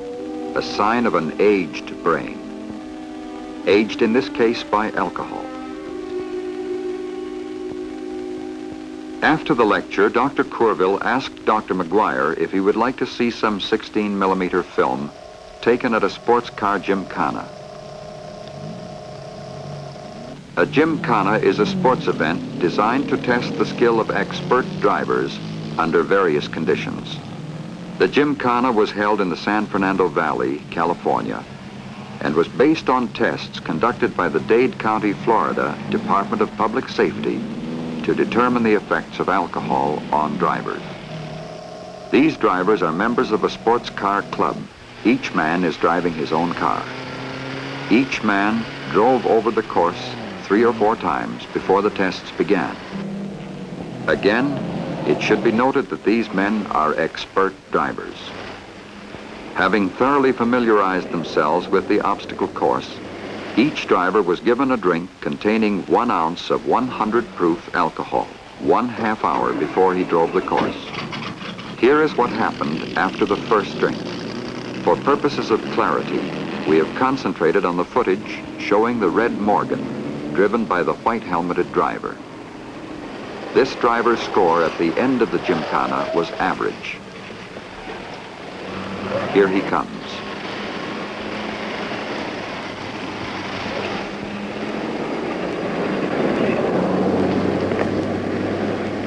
a sign of an aged brain. Aged in this case by alcohol. After the lecture, Dr. Courville asked Dr. McGuire if he would like to see some 16mm film taken at a sports car gymkhana. A gymkhana is a sports event designed to test the skill of expert drivers under various conditions. The gymkhana was held in the San Fernando Valley, California, and was based on tests conducted by the Dade County, Florida Department of Public Safety to determine the effects of alcohol on drivers. These drivers are members of a sports car club. Each man is driving his own car. Each man drove over the course 3 or 4 times before the tests began. Again, it should be noted that these men are expert drivers. Having thoroughly familiarized themselves with the obstacle course, each driver was given a drink containing 1 ounce of 100 proof alcohol, 1/2 hour before he drove the course. Here is what happened after the first drink. For purposes of clarity, we have concentrated on the footage showing the red Morgan, driven by the white-helmeted driver. This driver's score at the end of the gymkhana was average. Here he comes.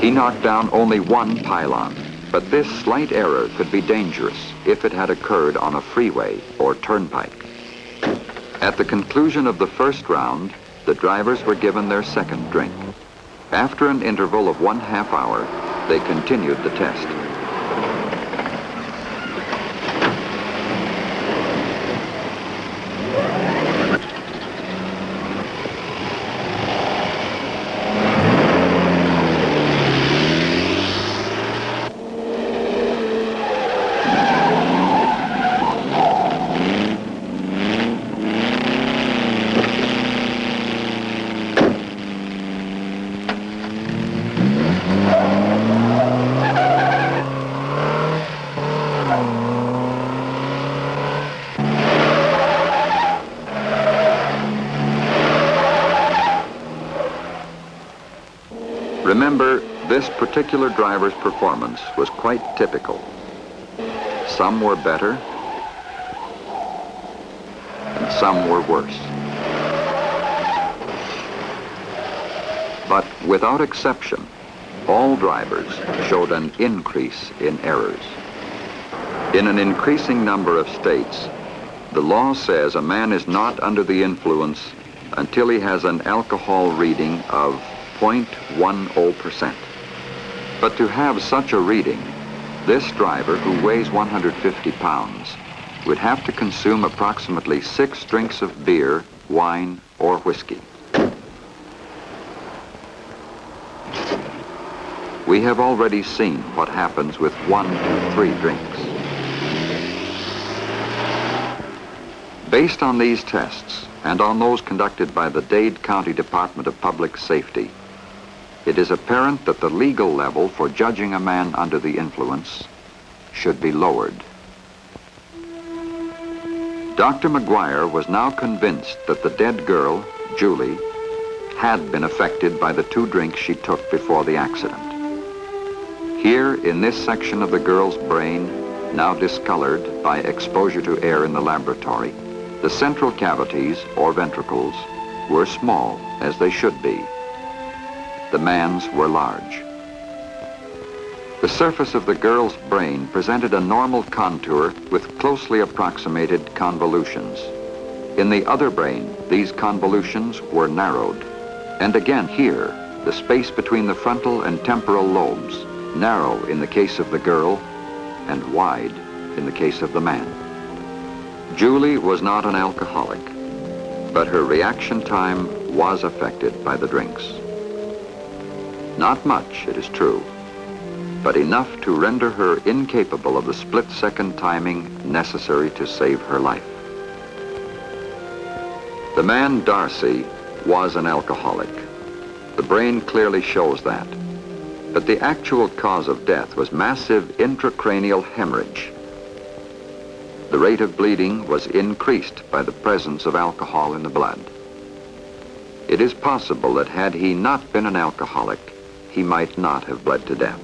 He knocked down only 1 pylon, but this slight error could be dangerous if it had occurred on a freeway or turnpike. At the conclusion of the first round, the drivers were given their second drink. After an interval of 1/2 hour, they continued the test. Remember, this particular driver's performance was quite typical. Some were better, and some were worse. But without exception, all drivers showed an increase in errors. In an increasing number of states, the law says a man is not under the influence until he has an alcohol reading of 0.10%. But to have such a reading, this driver, who weighs 150 pounds, would have to consume approximately 6 drinks of beer, wine, or whiskey. We have already seen what happens with 1 to 3 drinks. Based on these tests, and on those conducted by the Dade County Department of Public Safety, it is apparent that the legal level for judging a man under the influence should be lowered. Dr. McGuire was now convinced that the dead girl, Julie, had been affected by the 2 drinks she took before the accident. Here, in this section of the girl's brain, now discolored by exposure to air in the laboratory, the central cavities, or ventricles, were small, as they should be. The man's were large. The surface of the girl's brain presented a normal contour with closely approximated convolutions. In the other brain, these convolutions were narrowed. And again here, the space between the frontal and temporal lobes, narrow in the case of the girl and wide in the case of the man. Julie was not an alcoholic, but her reaction time was affected by the drinks. Not much, it is true, but enough to render her incapable of the split-second timing necessary to save her life. The man, Darcy, was an alcoholic. The brain clearly shows that. But the actual cause of death was massive intracranial hemorrhage. The rate of bleeding was increased by the presence of alcohol in the blood. It is possible that had he not been an alcoholic, he might not have bled to death.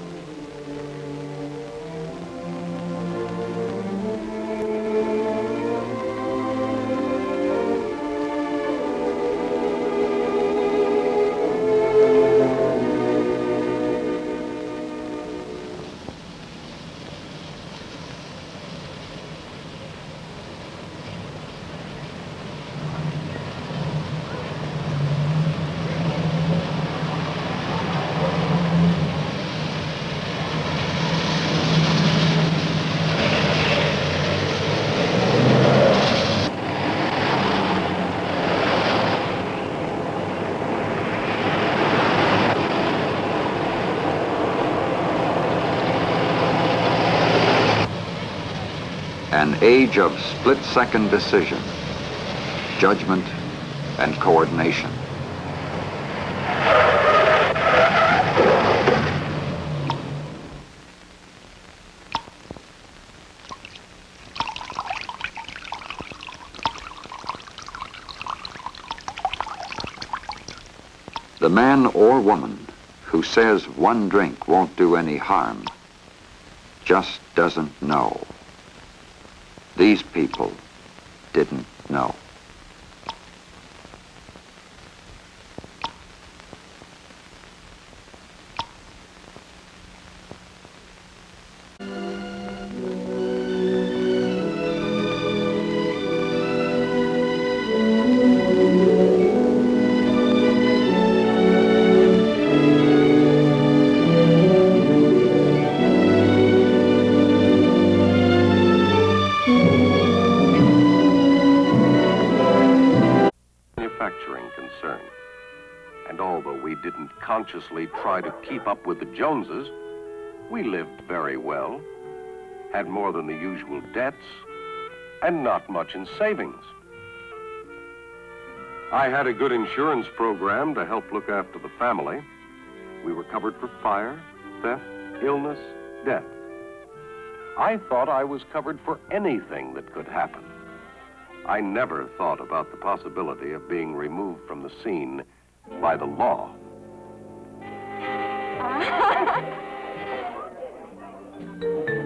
An age of split-second decision, judgment, and coordination. The man or woman who says one drink won't do any harm just doesn't know. These people didn't know. Concern. And although we didn't consciously try to keep up with the Joneses, we lived very well, had more than the usual debts, and not much in savings. I had a good insurance program to help look after the family. We were covered for fire, theft, illness, death. I thought I was covered for anything that could happen. I never thought about the possibility of being removed from the scene by the law.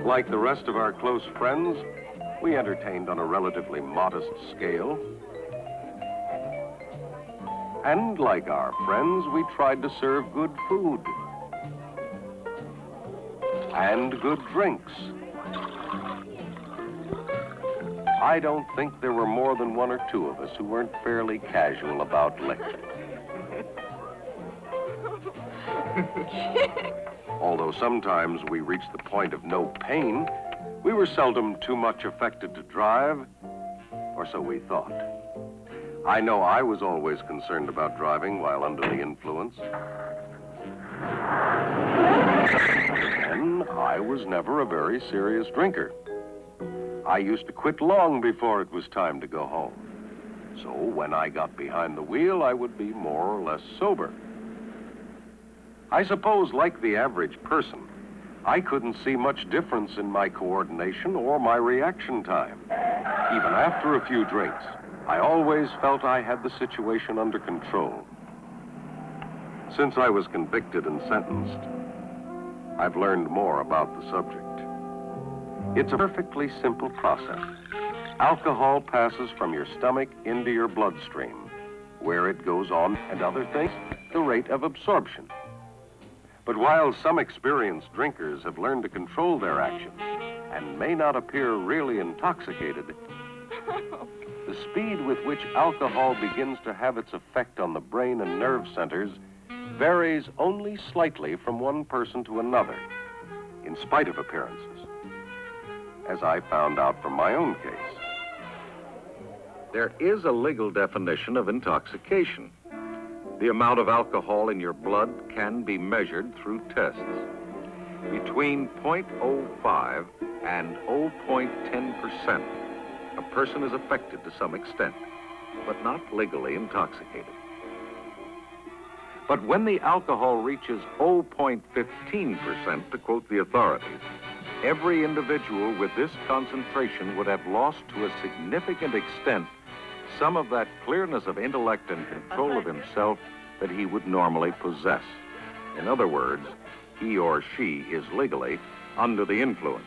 Like the rest of our close friends, we entertained on a relatively modest scale. And like our friends, we tried to serve good food and good drinks. I don't think there were more than one or two of us who weren't fairly casual about liquor. Although sometimes we reached the point of no pain, we were seldom too much affected to drive, or so we thought. I know I was always concerned about driving while under the influence. And I was never a very serious drinker. I used to quit long before it was time to go home. So when I got behind the wheel, I would be more or less sober. I suppose, like the average person, I couldn't see much difference in my coordination or my reaction time. Even after a few drinks, I always felt I had the situation under control. Since I was convicted and sentenced, I've learned more about the subject. It's a perfectly simple process. Alcohol passes from your stomach into your bloodstream. Where it goes on and other things, the rate of absorption. But while some experienced drinkers have learned to control their actions and may not appear really intoxicated, the speed with which alcohol begins to have its effect on the brain and nerve centers varies only slightly from one person to another, in spite of appearances, as I found out from my own case. There is a legal definition of intoxication. The amount of alcohol in your blood can be measured through tests. Between 0.05 and 0.10%, a person is affected to some extent, but not legally intoxicated. But when the alcohol reaches 0.15%, to quote the authorities, every individual with this concentration would have lost to a significant extent some of that clearness of intellect and control of himself that he would normally possess. In other words, he or she is legally under the influence.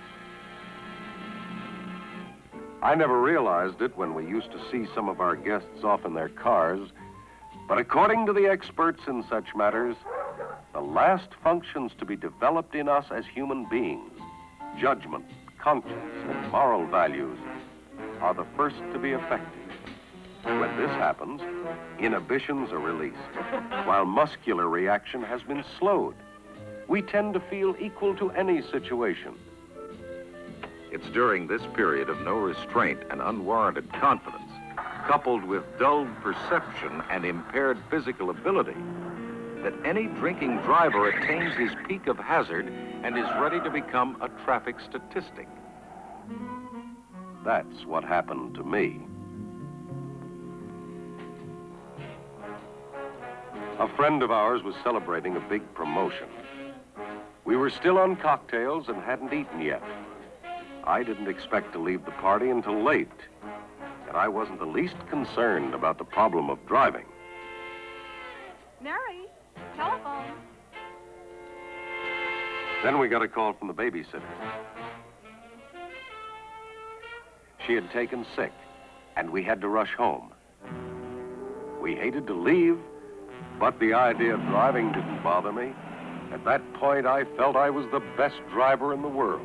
I never realized it when we used to see some of our guests off in their cars, but according to the experts in such matters, the last functions to be developed in us as human beings, judgment, conscience, and moral values, are the first to be affected. When this happens, inhibitions are released, while muscular reaction has been slowed. We tend to feel equal to any situation. It's during this period of no restraint and unwarranted confidence, coupled with dulled perception and impaired physical ability, that any drinking driver attains his peak of hazard and is ready to become a traffic statistic. That's what happened to me. A friend of ours was celebrating a big promotion. We were still on cocktails and hadn't eaten yet. I didn't expect to leave the party until late, and I wasn't the least concerned about the problem of driving. Mary, telephone. Then we got a call from the babysitter. She had taken sick, and we had to rush home. We hated to leave, but the idea of driving didn't bother me. At that point, I felt I was the best driver in the world.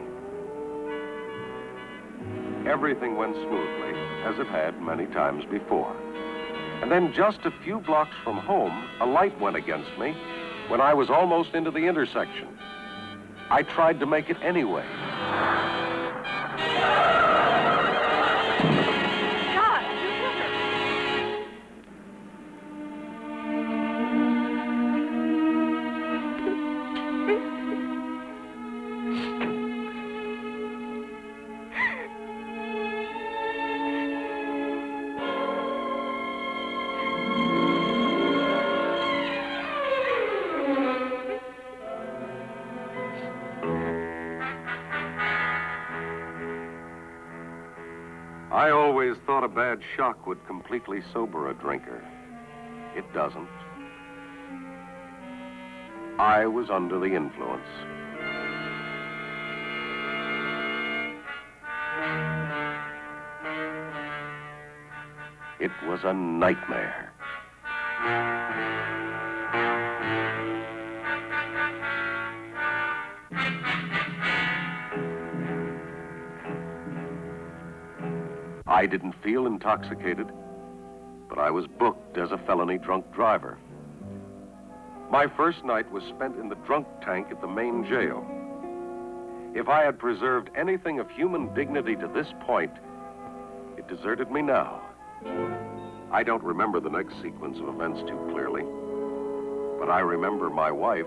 Everything went smoothly, as it had many times before. And then just a few blocks from home, a light went against me when I was almost into the intersection. I tried to make it anyway. I always thought a bad shock would completely sober a drinker. It doesn't. I was under the influence. It was a nightmare. I didn't feel intoxicated, but I was booked as a felony drunk driver. My first night was spent in the drunk tank at the main jail. If I had preserved anything of human dignity to this point, it deserted me now. I don't remember the next sequence of events too clearly, but I remember my wife.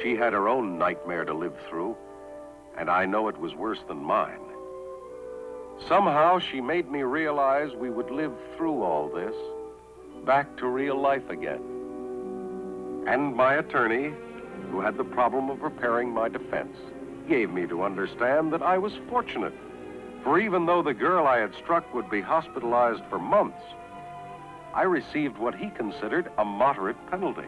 She had her own nightmare to live through, and I know it was worse than mine. Somehow she made me realize we would live through all this, back to real life again. And my attorney, who had the problem of preparing my defense, gave me to understand that I was fortunate. For even though the girl I had struck would be hospitalized for months, I received what he considered a moderate penalty.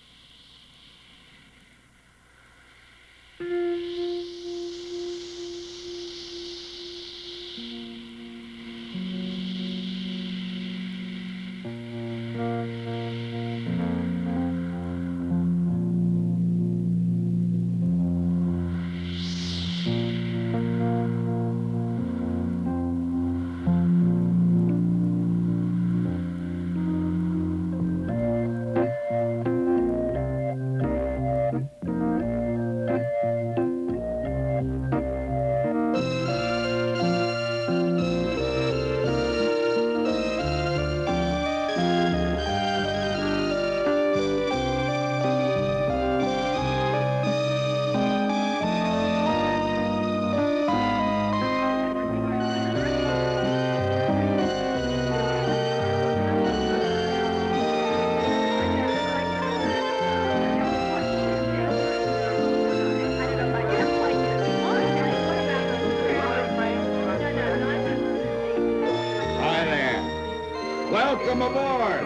Welcome aboard.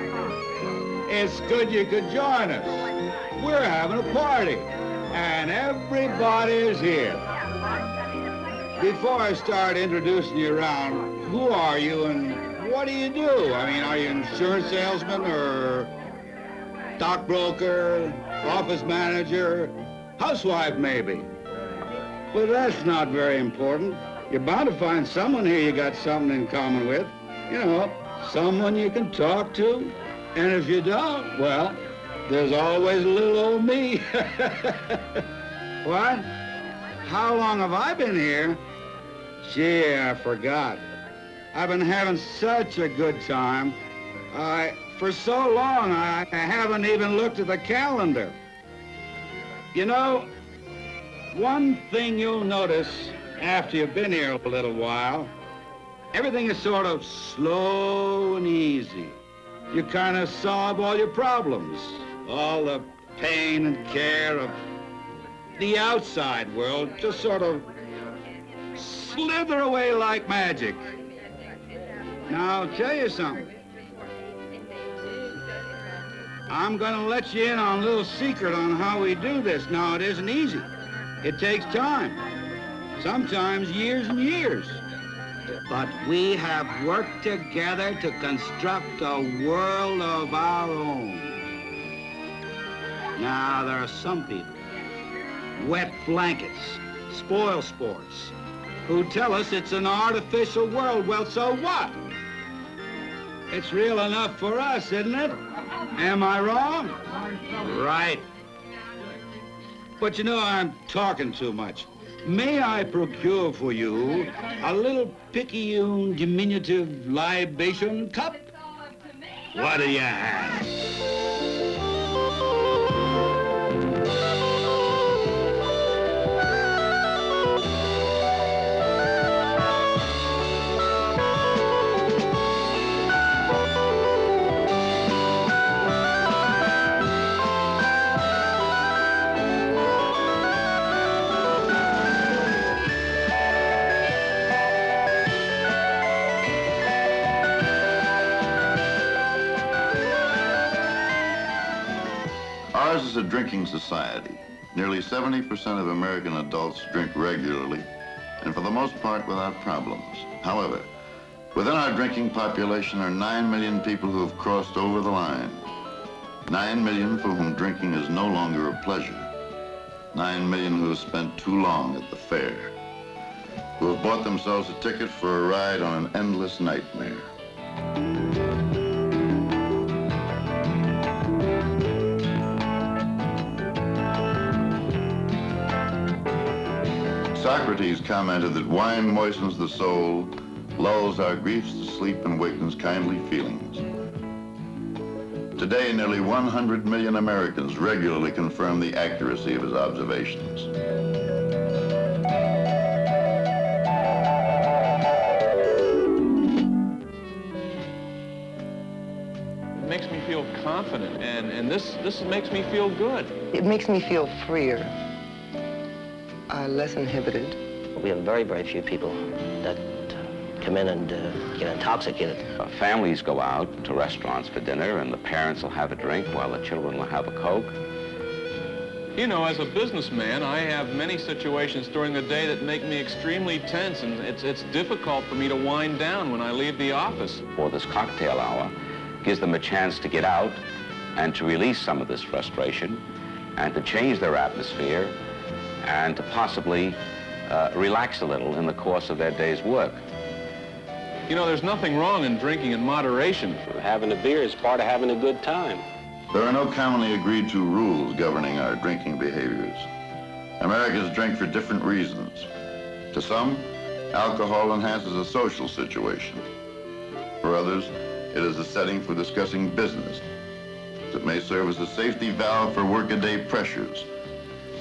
It's good you could join us. We're having a party, and everybody's here. Before I start introducing you around, who are you and what do you do? I mean, are you an insurance salesman or stockbroker, office manager, housewife maybe? Well, that's not very important. You're bound to find someone here you got something in common with. You know, someone you can talk to. And if you don't, well, there's always a little old me. What? How long have I been here? Gee, I forgot. I've been having such a good time. For so long, I haven't even looked at the calendar. You know, one thing you'll notice after you've been here a little while, everything is sort of slow and easy. You kind of solve all your problems, all the pain and care of the outside world just sort of slither away like magic. Now, I'll tell you something. I'm going to let you in on a little secret on how we do this. Now, it isn't easy. It takes time, sometimes years and years. But we have worked together to construct a world of our own. Now, there are some people, wet blankets, spoil sports, who tell us it's an artificial world. Well, so what? It's real enough for us, isn't it? Am I wrong? Right. But you know, I'm talking too much. May I procure for you a little picayune diminutive libation cup? What do you have? Ours is a drinking society. Nearly 70% of American adults drink regularly, and for the most part without problems. However, within our drinking population are 9 million people who have crossed over the line. 9 million for whom drinking is no longer a pleasure. 9 million who have spent too long at the fair. Who have bought themselves a ticket for a ride on an endless nightmare. Socrates commented that wine moistens the soul, lulls our griefs to sleep, and wakens kindly feelings. Today, nearly 100 million Americans regularly confirm the accuracy of his observations. It makes me feel confident, and this makes me feel good. It makes me feel freer. Less inhibited. We have very, very few people that come in and get intoxicated. Families go out to restaurants for dinner, and the parents will have a drink while the children will have a Coke. You know, as a businessman, I have many situations during the day that make me extremely tense, and it's difficult for me to wind down when I leave the office. Or this cocktail hour gives them a chance to get out and to release some of this frustration and to change their atmosphere and to possibly relax a little in the course of their day's work. You know, there's nothing wrong in drinking in moderation. Having a beer is part of having a good time. There are no commonly agreed to rules governing our drinking behaviors. Americans drink for different reasons. To some, alcohol enhances a social situation. For others, it is a setting for discussing business. It may serve as a safety valve for workaday pressures,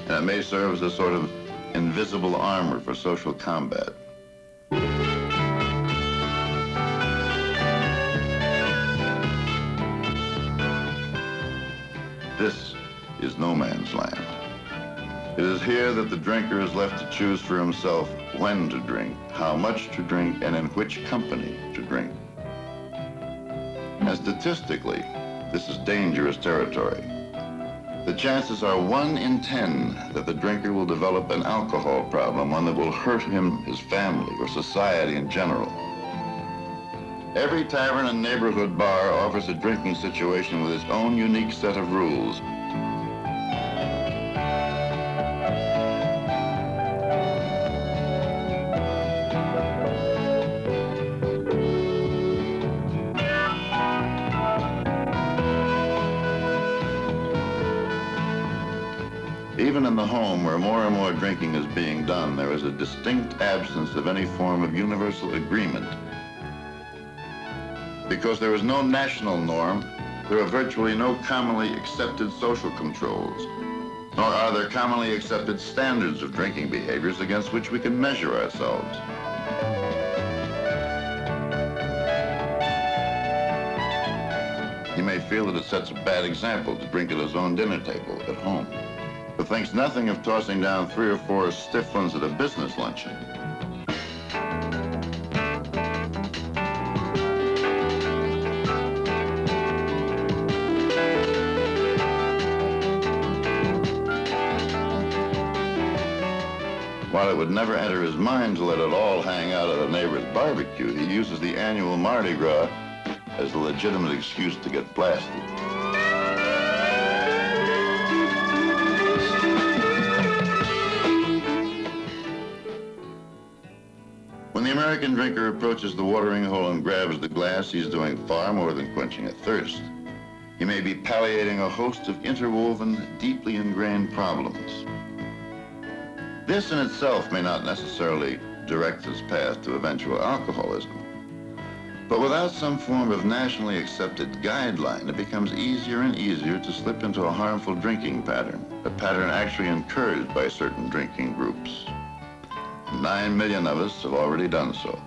and it may serve as a sort of invisible armor for social combat. This is no man's land. It is here that the drinker is left to choose for himself when to drink, how much to drink, and in which company to drink. And statistically, this is dangerous territory. The chances are 1 in 10 that the drinker will develop an alcohol problem, one that will hurt him, his family, or society in general. Every tavern and neighborhood bar offers a drinking situation with its own unique set of rules. Even in the home, where more and more drinking is being done, there is a distinct absence of any form of universal agreement. Because there is no national norm, there are virtually no commonly accepted social controls, nor are there commonly accepted standards of drinking behaviors against which we can measure ourselves. He may feel that it sets a bad example to drink at his own dinner table at home, but thinks nothing of tossing down 3 or 4 stiff ones at a business luncheon. While it would never enter his mind to let it all hang out at a neighbor's barbecue, he uses the annual Mardi Gras as a legitimate excuse to get blasted. When the American drinker approaches the watering hole and grabs the glass, he's doing far more than quenching a thirst. He may be palliating a host of interwoven, deeply ingrained problems. This in itself may not necessarily direct his path to eventual alcoholism. But without some form of nationally accepted guideline, it becomes easier and easier to slip into a harmful drinking pattern, a pattern actually encouraged by certain drinking groups. 9 million of us have already done so.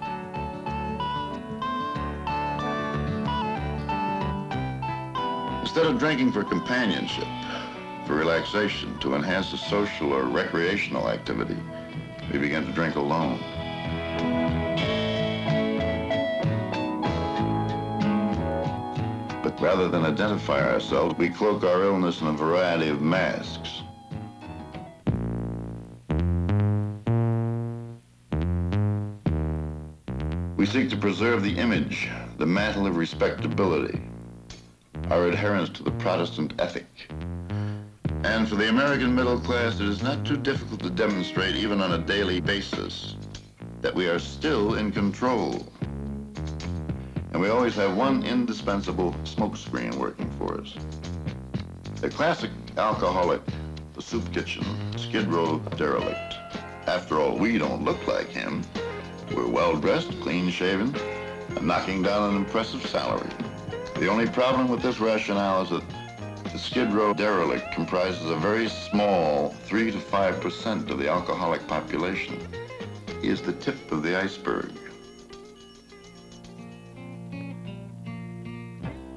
Instead of drinking for companionship, for relaxation, to enhance a social or recreational activity, we begin to drink alone. But rather than identify ourselves, we cloak our illness in a variety of masks. We seek to preserve the image, the mantle of respectability, our adherence to the Protestant ethic. And for the American middle class, it is not too difficult to demonstrate, even on a daily basis, that we are still in control. And we always have one indispensable smokescreen working for us. A classic alcoholic, the soup kitchen, Skid Row derelict. After all, we don't look like him. We're well-dressed, clean-shaven, and knocking down an impressive salary. The only problem with this rationale is that the Skid Row derelict comprises a very small 3 to 5% of the alcoholic population. He is the tip of the iceberg.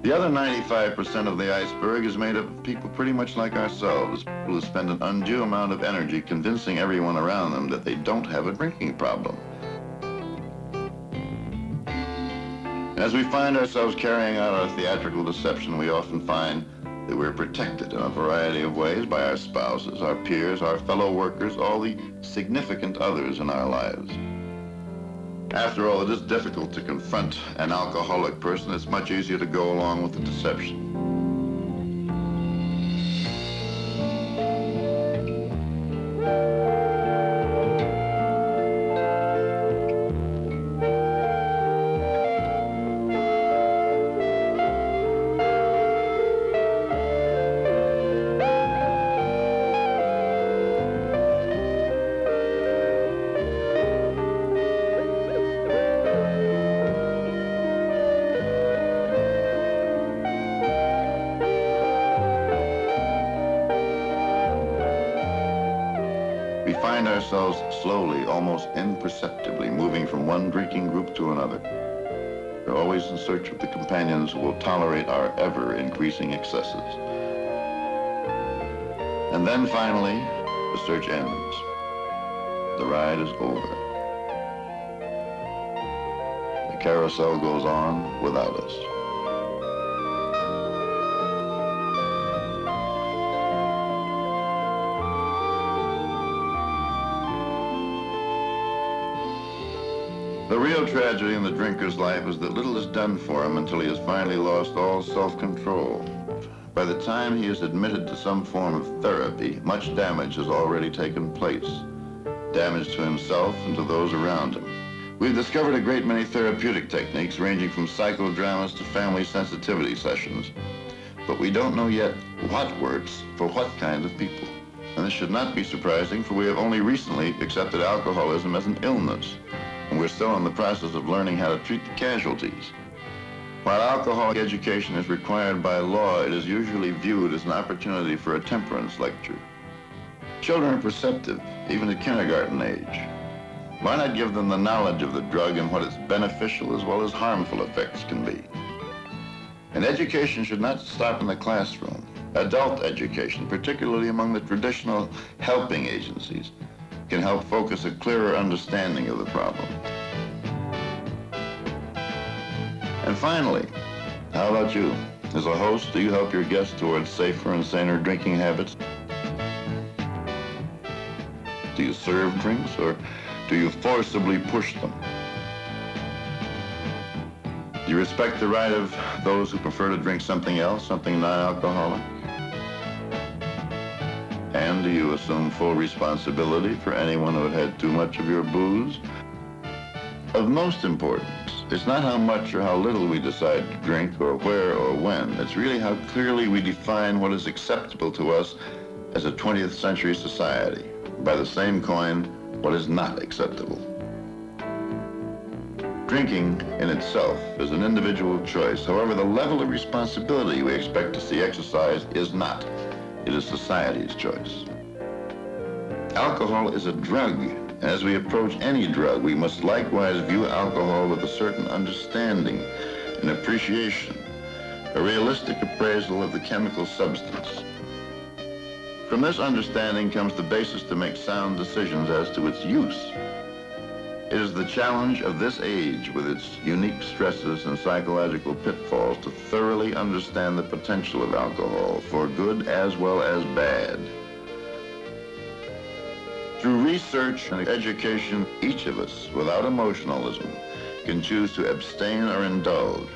The other 95% of the iceberg is made up of people pretty much like ourselves, people who spend an undue amount of energy convincing everyone around them that they don't have a drinking problem. And as we find ourselves carrying out our theatrical deception, we often find that we're protected in a variety of ways by our spouses, our peers, our fellow workers, all the significant others in our lives. After all, it is difficult to confront an alcoholic person. It's much easier to go along with the deception. We find ourselves slowly, almost imperceptibly, moving from one drinking group to another. We're always in search of the companions who will tolerate our ever-increasing excesses. And then finally, the search ends. The ride is over. The carousel goes on without us. The real tragedy in the drinker's life is that little is done for him until he has finally lost all self-control. By the time he is admitted to some form of therapy, much damage has already taken place. Damage to himself and to those around him. We've discovered a great many therapeutic techniques ranging from psychodramas to family sensitivity sessions. But we don't know yet what works for what kind of people. And this should not be surprising, for we have only recently accepted alcoholism as an illness. And we're still in the process of learning how to treat the casualties. While alcohol education is required by law, it is usually viewed as an opportunity for a temperance lecture. Children are perceptive, even at kindergarten age. Why not give them the knowledge of the drug and what its beneficial as well as harmful effects can be? And education should not stop in the classroom. Adult education, particularly among the traditional helping agencies, can help focus a clearer understanding of the problem. And finally, how about you? As a host, do you help your guests towards safer and saner drinking habits? Do you serve drinks, or do you forcibly push them? Do you respect the right of those who prefer to drink something else, something non-alcoholic? And do you assume full responsibility for anyone who had too much of your booze? Of most importance, it's not how much or how little we decide to drink or where or when. It's really how clearly we define what is acceptable to us as a 20th century society. By the same coin, what is not acceptable. Drinking in itself is an individual choice. However, the level of responsibility we expect to see exercised is not. It is society's choice. Alcohol is a drug. As we approach any drug, we must likewise view alcohol with a certain understanding and appreciation, a realistic appraisal of the chemical substance. From this understanding comes the basis to make sound decisions as to its use. It is the challenge of this age, with its unique stresses and psychological pitfalls, to thoroughly understand the potential of alcohol, for good as well as bad. Through research and education, each of us, without emotionalism, can choose to abstain or indulge,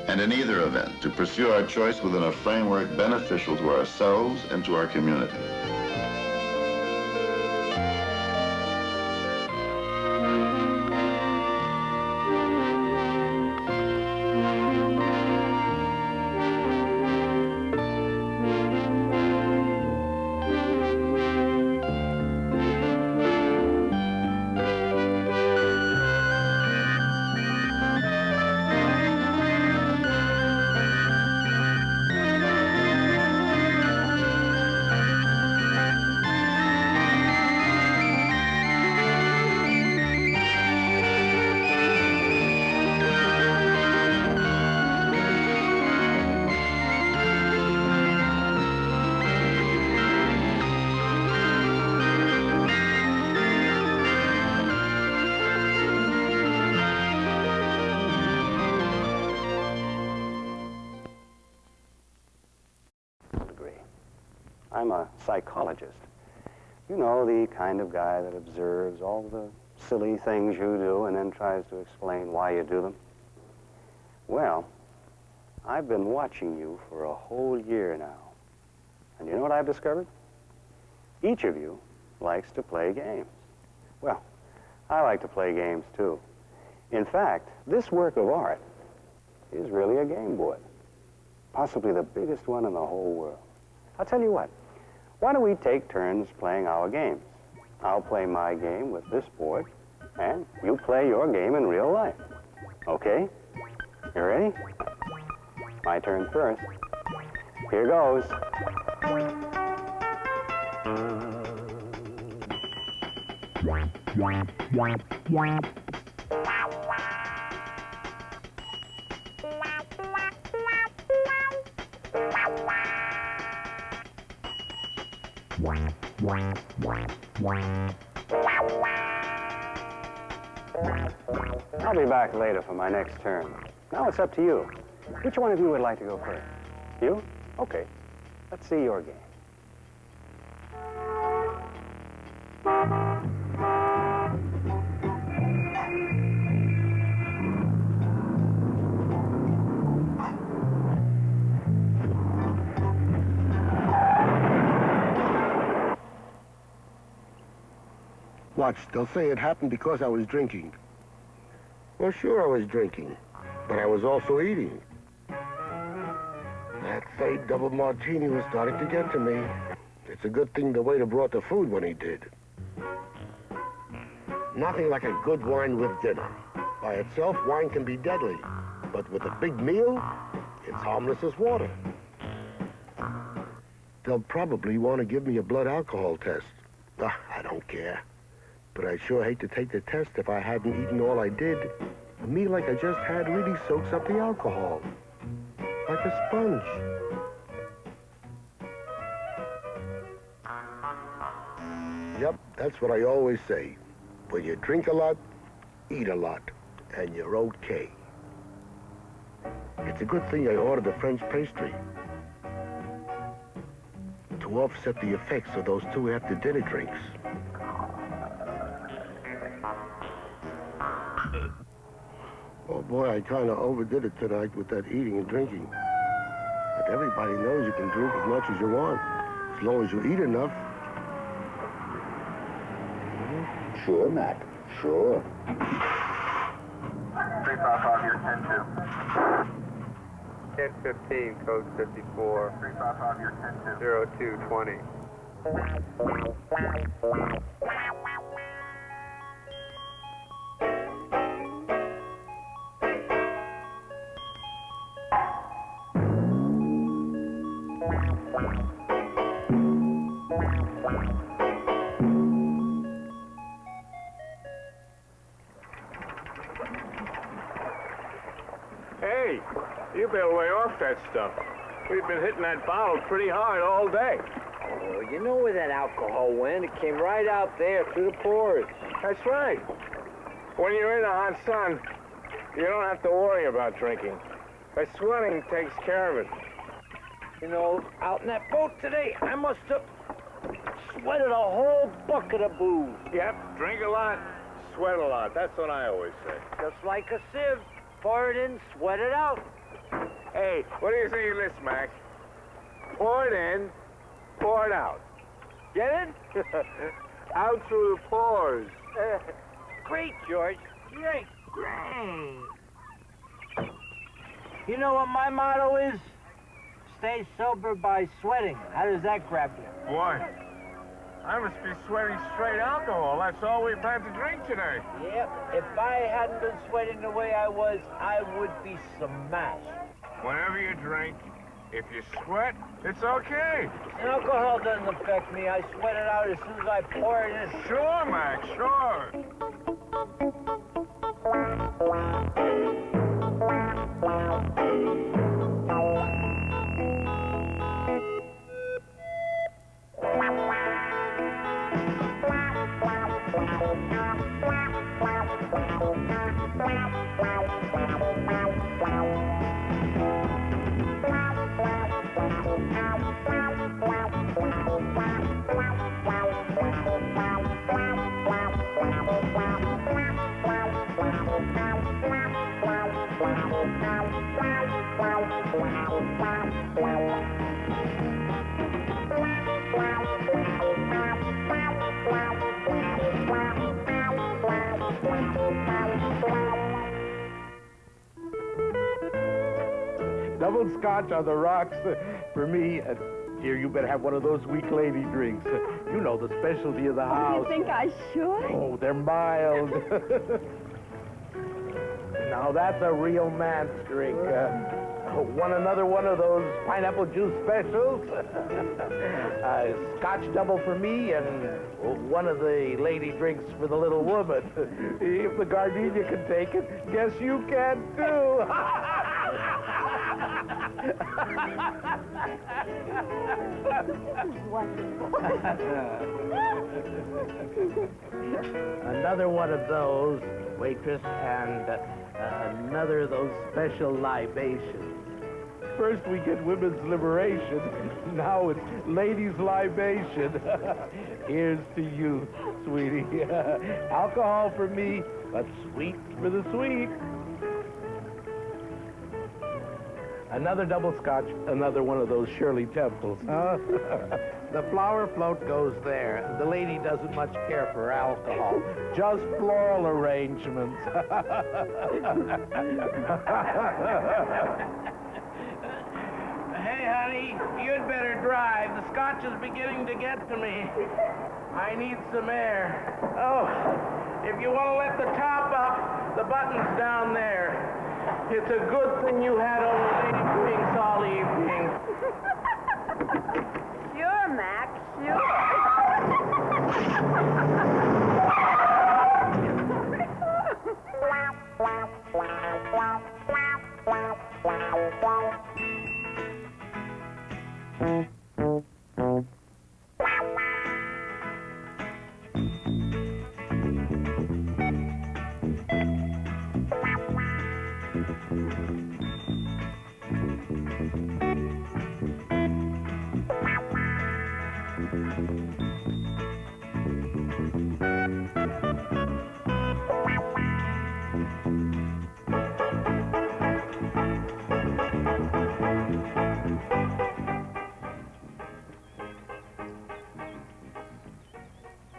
and in either event, to pursue our choice within a framework beneficial to ourselves and to our community. I'm a psychologist. You know, the kind of guy that observes all the silly things you do and then tries to explain why you do them. Well, I've been watching you for a whole year now. And you know what I've discovered? Each of you likes to play games. Well, I like to play games too. In fact, this work of art is really a game board. Possibly the biggest one in the whole world. I'll tell you what, why don't we take turns playing our games? I'll play my game with this board, and you play your game in real life. Okay? You ready? My turn first. Here goes. I'll be back later for my next turn. Now it's up to you. Which one of you would like to go first? You? Okay. Let's see your game. Watch, they'll say it happened because I was drinking. Well, sure I was drinking, but I was also eating. That fake double martini was starting to get to me. It's a good thing the waiter brought the food when he did. Nothing like a good wine with dinner. By itself, wine can be deadly, but with a big meal, it's harmless as water. They'll probably want to give me a blood alcohol test. I don't care. But I'd sure hate to take the test if I hadn't eaten all I did. A meal like I just had really soaks up the alcohol. Like a sponge. Yep, that's what I always say. When you drink a lot, eat a lot, and you're okay. It's a good thing I ordered the French pastry to offset the effects of those 2 after-dinner drinks. Oh boy, I kind of overdid it tonight with that eating and drinking. But everybody knows you can drink as much as you want, as long as you eat enough. Sure, Mac. Sure. 355, you're 10-2. 10-15, code 54. 355, you're 10-2. 0220. Hey, you better lay off that stuff. We've been hitting that bottle pretty hard all day. Oh, you know where that alcohol went? It came right out there through the pores. That's right. When you're in the hot sun, you don't have to worry about drinking. The sweating takes care of it. You know, out in that boat today, I must have sweated a whole bucket of booze. Yep, drink a lot, sweat a lot. That's what I always say. Just like a sieve. Pour it in, sweat it out. Hey, what do you think of this, Mac? Pour it in, pour it out. Get it? Out through the pores. Great, George. Great. You know what my motto is? Stay sober by sweating. How does that grab you? Boy, I must be sweating straight alcohol. That's all we've had to drink today. Yep. If I hadn't been sweating the way I was, I would be smashed. Whenever you drink, if you sweat, it's okay. Alcohol doesn't affect me. I sweat it out as soon as I pour it in. Sure, Mac, sure. Double scotch on the rocks for me. Here, you better have one of those weak lady drinks. You know the specialty of the house. You think I should? Oh, they're mild. Now that's a real man's drink. Another one of those pineapple juice specials. Scotch double for me, and one of the lady drinks for the little woman. If the gardenia can take it, guess you can too. Another one of those, waitress, and another of those special libations. First we get women's liberation, now it's ladies' libation. Here's to you, sweetie. Alcohol for me, but sweet for the sweet. Another double scotch, another one of those Shirley Temples, huh? The flower float goes there. The lady doesn't much care for alcohol, just floral arrangements. Hey, honey, you'd better drive. The scotch is beginning to get to me. I need some air. Oh, if you want to let the top up, the button's down there. It's a good thing you had old lady drinks all evening. Sure, Mac,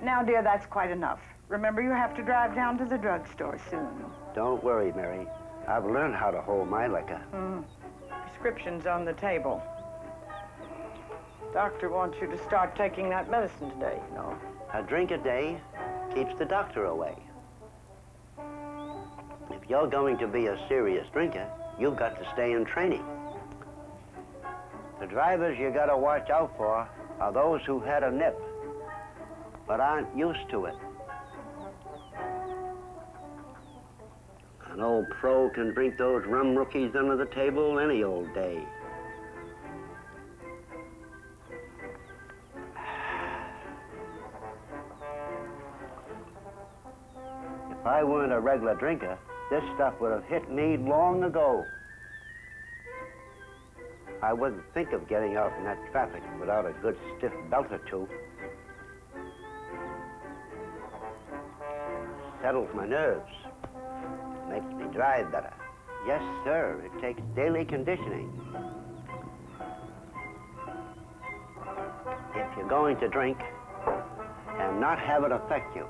Now, dear, that's quite enough. Remember, you have to drive down to the drugstore soon. Don't worry, Mary. I've learned how to hold my liquor. Prescription's on the table. Doctor wants you to start taking that medicine today, you know. A drink a day keeps the doctor away. If you're going to be a serious drinker, you've got to stay in training. The drivers you gotta watch out for are those who had a nip, but aren't used to it. An old pro can drink those rum rookies under the table any old day. If I weren't a regular drinker, this stuff would have hit me long ago. I wouldn't think of getting out in that traffic without a good stiff belt or two. Settles my nerves. Makes me drive better. Yes, sir, it takes daily conditioning. If you're going to drink, and not have it affect you.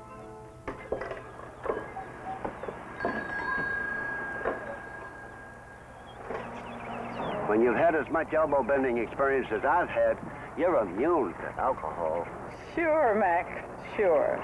When you've had as much elbow-bending experience as I've had, you're immune to alcohol. Sure, Mac, sure.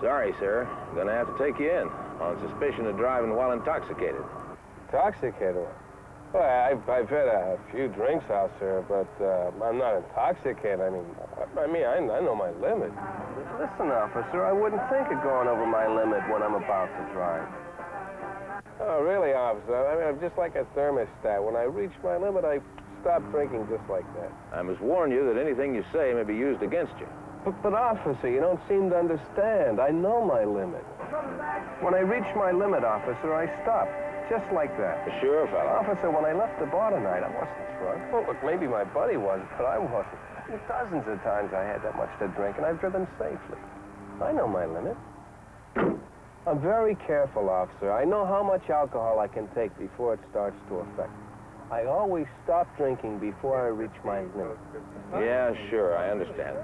Sorry, sir. I'm gonna have to take you in on suspicion of driving while intoxicated. Intoxicated? Well, I've had a few drinks out, sir, but I'm not intoxicated. I know my limit. Listen, officer, I wouldn't think of going over my limit when I'm about to drive. Oh, really, officer? I mean, I'm just like a thermostat. When I reach my limit, I stop drinking just like that. I must warn you that anything you say may be used against you. But officer, you don't seem to understand. I know my limit. When I reach my limit, officer, I stop. Just like that. Sure, fella. Officer, when I left the bar tonight, I wasn't drunk. Well, look, maybe my buddy was, but I wasn't. Dozens of times I had that much to drink, and I've driven safely. I know my limit. I'm very careful, officer. I know how much alcohol I can take before it starts to affect me. I always stop drinking before I reach my limit. Yeah, sure, I understand.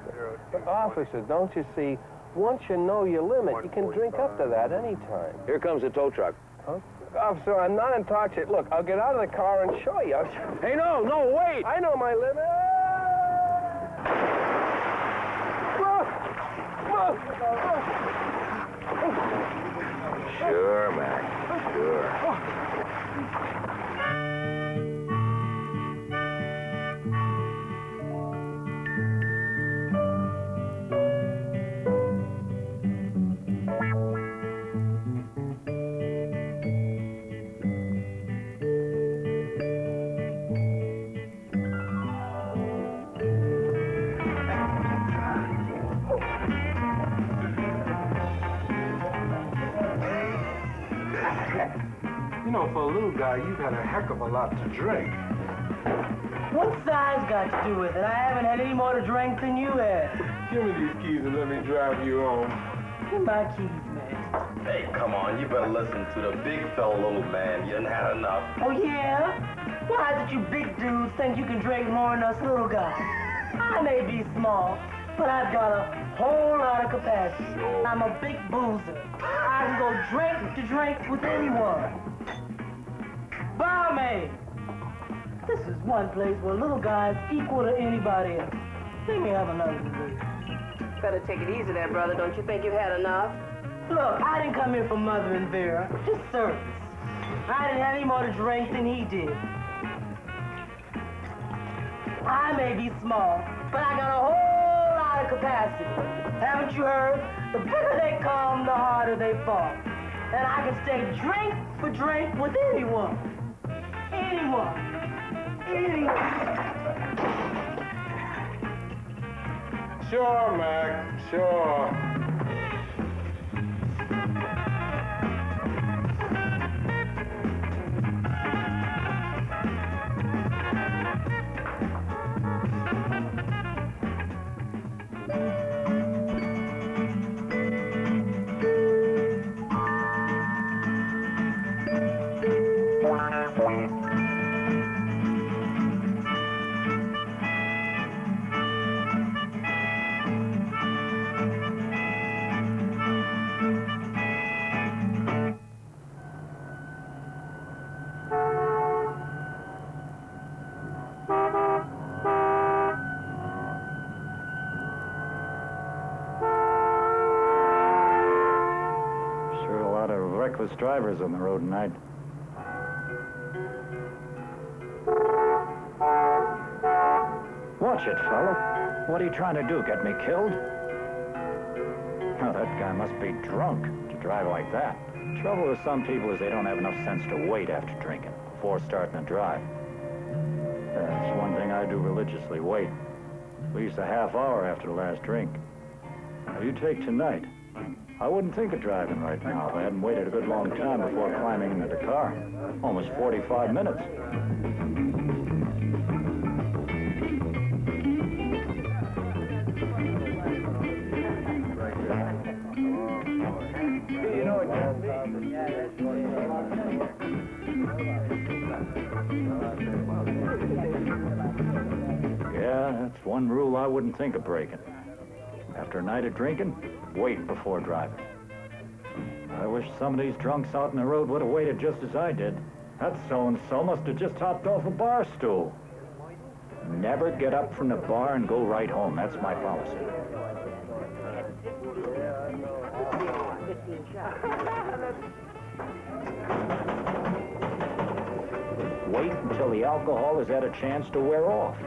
But officer, don't you see, once you know your limit, you can drink up to that any time. Here comes the tow truck. Huh? Officer, I'm not intoxicated. Look, I'll get out of the car and show you. Hey, no, wait! I know my limit. Sure, Mac, sure. You know, for a little guy, you've had a heck of a lot to drink. What's size got to do with it? I haven't had any more to drink than you have. Give me these keys and let me drive you home. Give my keys, man. Hey, come on, you better listen to the big fella, little man. You done had enough. Oh, yeah? Why is it you big dudes think you can drink more than us little guys? I may be small, but I've got a whole lot of capacity. Sure. I'm a big boozer. I can go drink to drink with anyone. Barmaid! This is one place where little guys equal to anybody else. Let me have another drink. Better take it easy there, brother. Don't you think you've had enough? Look, I didn't come here for Mother and Vera. Just service. I didn't have any more to drink than he did. I may be small, but I got a whole lot of capacity. Haven't you heard? The bigger they come, the harder they fall. And I can stay drink for drink with anyone. Anyone. Sure, Mac, sure. Reckless drivers on the road tonight. Watch it, fella. What are you trying to do, get me killed? Oh, that guy must be drunk to drive like that. Trouble with some people is they don't have enough sense to wait after drinking before starting to drive. That's one thing I do religiously, wait. At least a half hour after the last drink. Now, you take tonight. I wouldn't think of driving right now if I hadn't waited a good long time before climbing into the car. Almost 45 minutes. Yeah, that's one rule I wouldn't think of breaking. After a night of drinking, wait before driving. I wish some of these drunks out on the road would have waited just as I did. That so-and-so must have just hopped off a bar stool. Never get up from the bar and go right home. That's my policy. Wait until the alcohol has had a chance to wear off.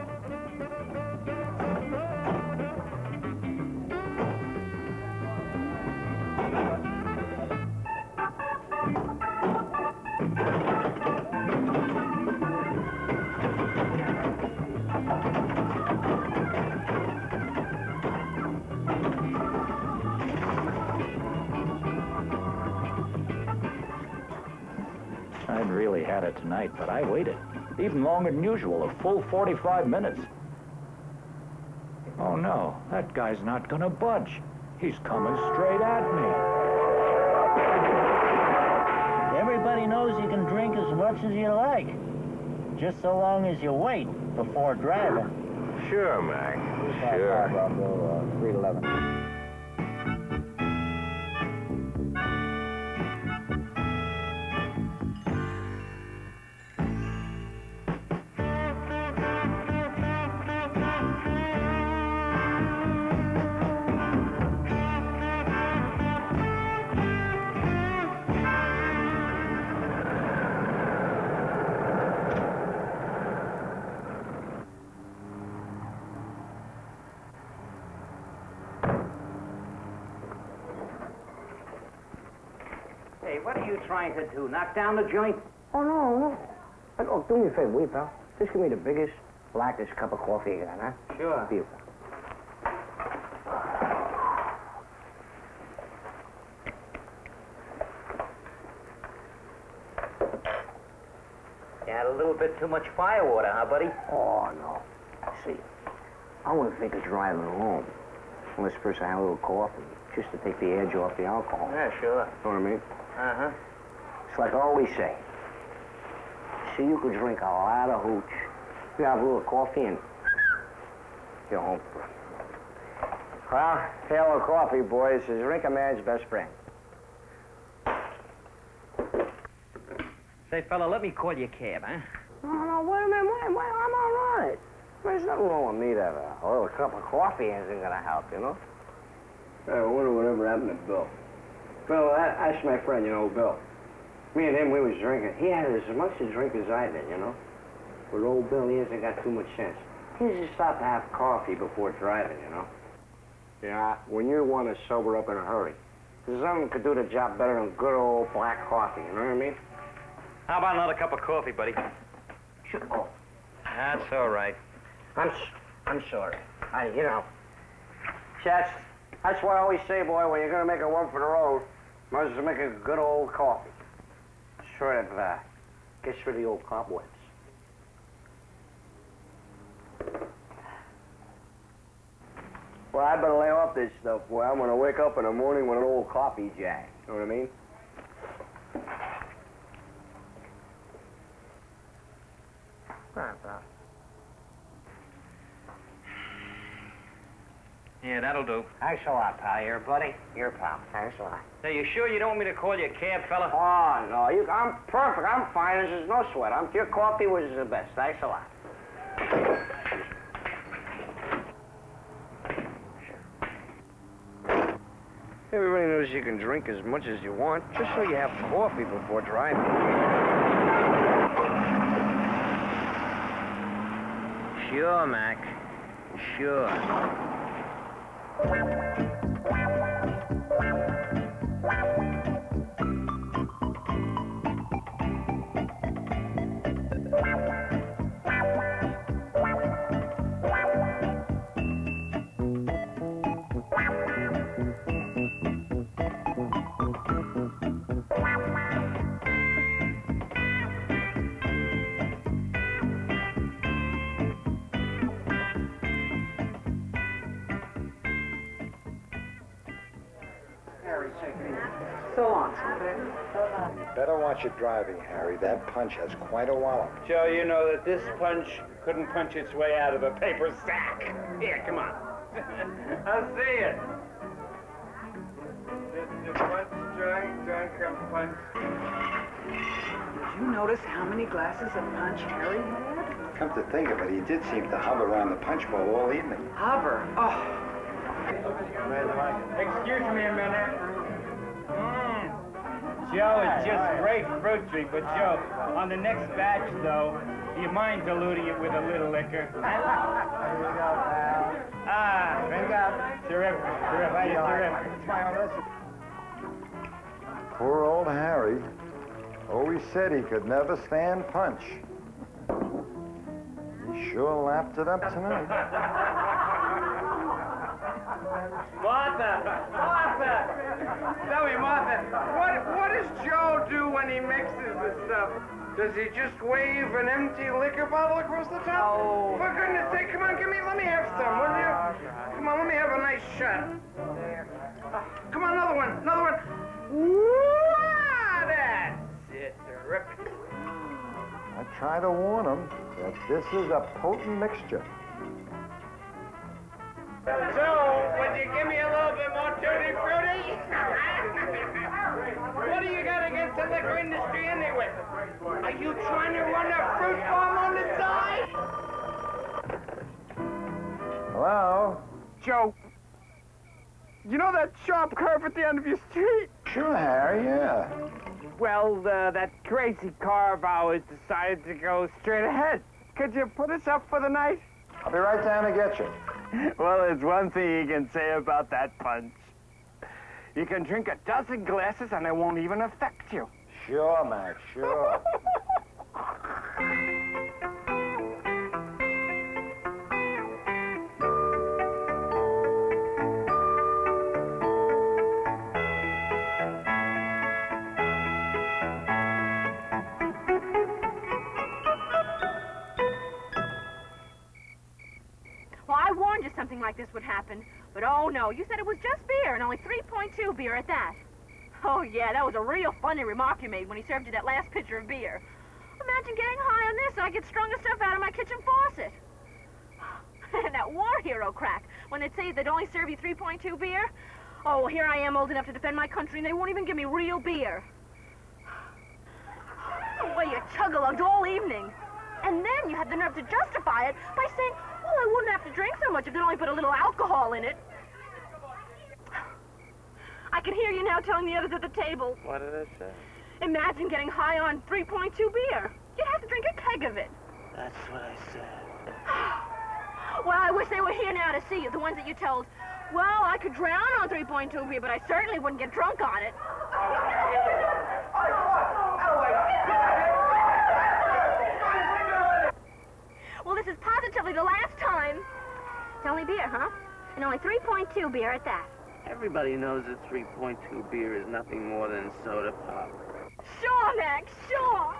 really had it tonight, but I waited. Even longer than usual, a full 45 minutes. Oh no, that guy's not gonna budge. He's coming straight at me. Everybody knows you can drink as much as you like. Just so long as you wait before driving. Sure, Mac. Sure. 311. Hey, what are you trying to do? Knock down the joint? Oh, no. Oh, do me a favor, will you, pal? Just give me the biggest, blackest cup of coffee you got, huh? Sure. For you, You had a little bit too much firewater, huh, buddy? Oh, no. See, I wouldn't think of driving home unless first I had a little coffee, just to take the edge off the alcohol. Yeah, sure. Know what I mean? Uh-huh. It's like I always say. See, you could drink a lot of hooch. You have a little coffee and you're home. Well, hail of coffee, boys, is drink a man's best friend. Say, fella, let me call you a cab, huh? No, wait a minute, wait, I'm all right. There's nothing wrong with me that a little cup of coffee isn't gonna help, you know? I wonder whatever happened to Bill. Bill, that's my friend, you know, Bill. Me and him, we was drinking. He had as much to drink as I did, you know? But old Bill, he hasn't got too much sense. He just stopped to have coffee before driving, you know? Yeah, when you want to sober up in a hurry. Because something could do the job better than good old black coffee, you know what I mean? How about another cup of coffee, buddy? Sure. Oh, That's all right. I'm sorry. You know. That's why I always say, boy, when you're going to make a one for the road, might as well make a good old coffee. Sort of, gets rid of the old cobwebs. Well, I better lay off this stuff, boy. I'm going to wake up in the morning with an old coffee jack. You know what I mean? Yeah, that'll do. Thanks a lot, pal. You're a buddy. You're a pal. Thanks a lot. Say, you sure you don't want me to call you a cab, fella? Oh, no. I'm perfect. I'm fine. There's no sweat. Your coffee was the best. Thanks a lot. Everybody knows you can drink as much as you want, just so you have coffee before driving. Sure, Mac. Sure. So long, Sylvia. You better watch your driving, Harry. That punch has quite a wallop. Joe, you know that this punch couldn't punch its way out of a paper sack. Here, come on. I'll see it. The punch, drunken punch. Did you notice how many glasses of punch Harry had? Come to think of it, he did seem to hover around the punch bowl all evening. Hover? Oh. Excuse me a minute. Joe, it's just great fruit drink, but Joe, on the next batch, though, do you mind diluting it with a little liquor? There you go, pal. Ah, drink up. Terrific, terrific. Poor old Harry. Always said he could never stand punch. He sure lapped it up tonight. Martha! Tell me, Martha, what does Joe do when he mixes the stuff? Does he just wave an empty liquor bottle across the top? Oh. For goodness sake, come on, let me have some, will you? Come on, let me have a nice shot. Come on, another one. Wow, that's it, terrific. I try to warn them that this is a potent mixture. So, would you give me a little bit more tutti frutti? What do you got against the liquor industry anyway? Are you trying to run a fruit farm on the side? Hello? Joe, you know that sharp curve at the end of your street? Sure, Harry, yeah. Well, that crazy car of ours decided to go straight ahead. Could you put us up for the night? I'll be right down to get you. Well, there's one thing you can say about that punch. You can drink a dozen glasses and it won't even affect you. Sure, Max, sure. Well, I warned you something like this would happen. But oh no, you said it was just beer, and only 3.2 beer at that. Oh yeah, that was a real funny remark you made when he served you that last pitcher of beer. Imagine getting high on this and I get stronger stuff out of my kitchen faucet. And that war hero crack, when they'd say they'd only serve you 3.2 beer. Oh, here I am old enough to defend my country, and they won't even give me real beer. Well, you chug-a-lugged all evening. And then you had the nerve to justify it by saying, well, I wouldn't have to drink so much if they'd only put a little alcohol in it. I can hear you now telling the others at the table. What did I say? Imagine getting high on 3.2 beer. You'd have to drink a keg of it. That's what I said. Well, I wish they were here now to see you, the ones that you told. Well, I could drown on 3.2 beer, but I certainly wouldn't get drunk on it. Well, this is positively the last time. It's only beer, huh? And only 3.2 beer at that. Everybody knows that 3.2 beer is nothing more than soda pop. Sure, Max, sure.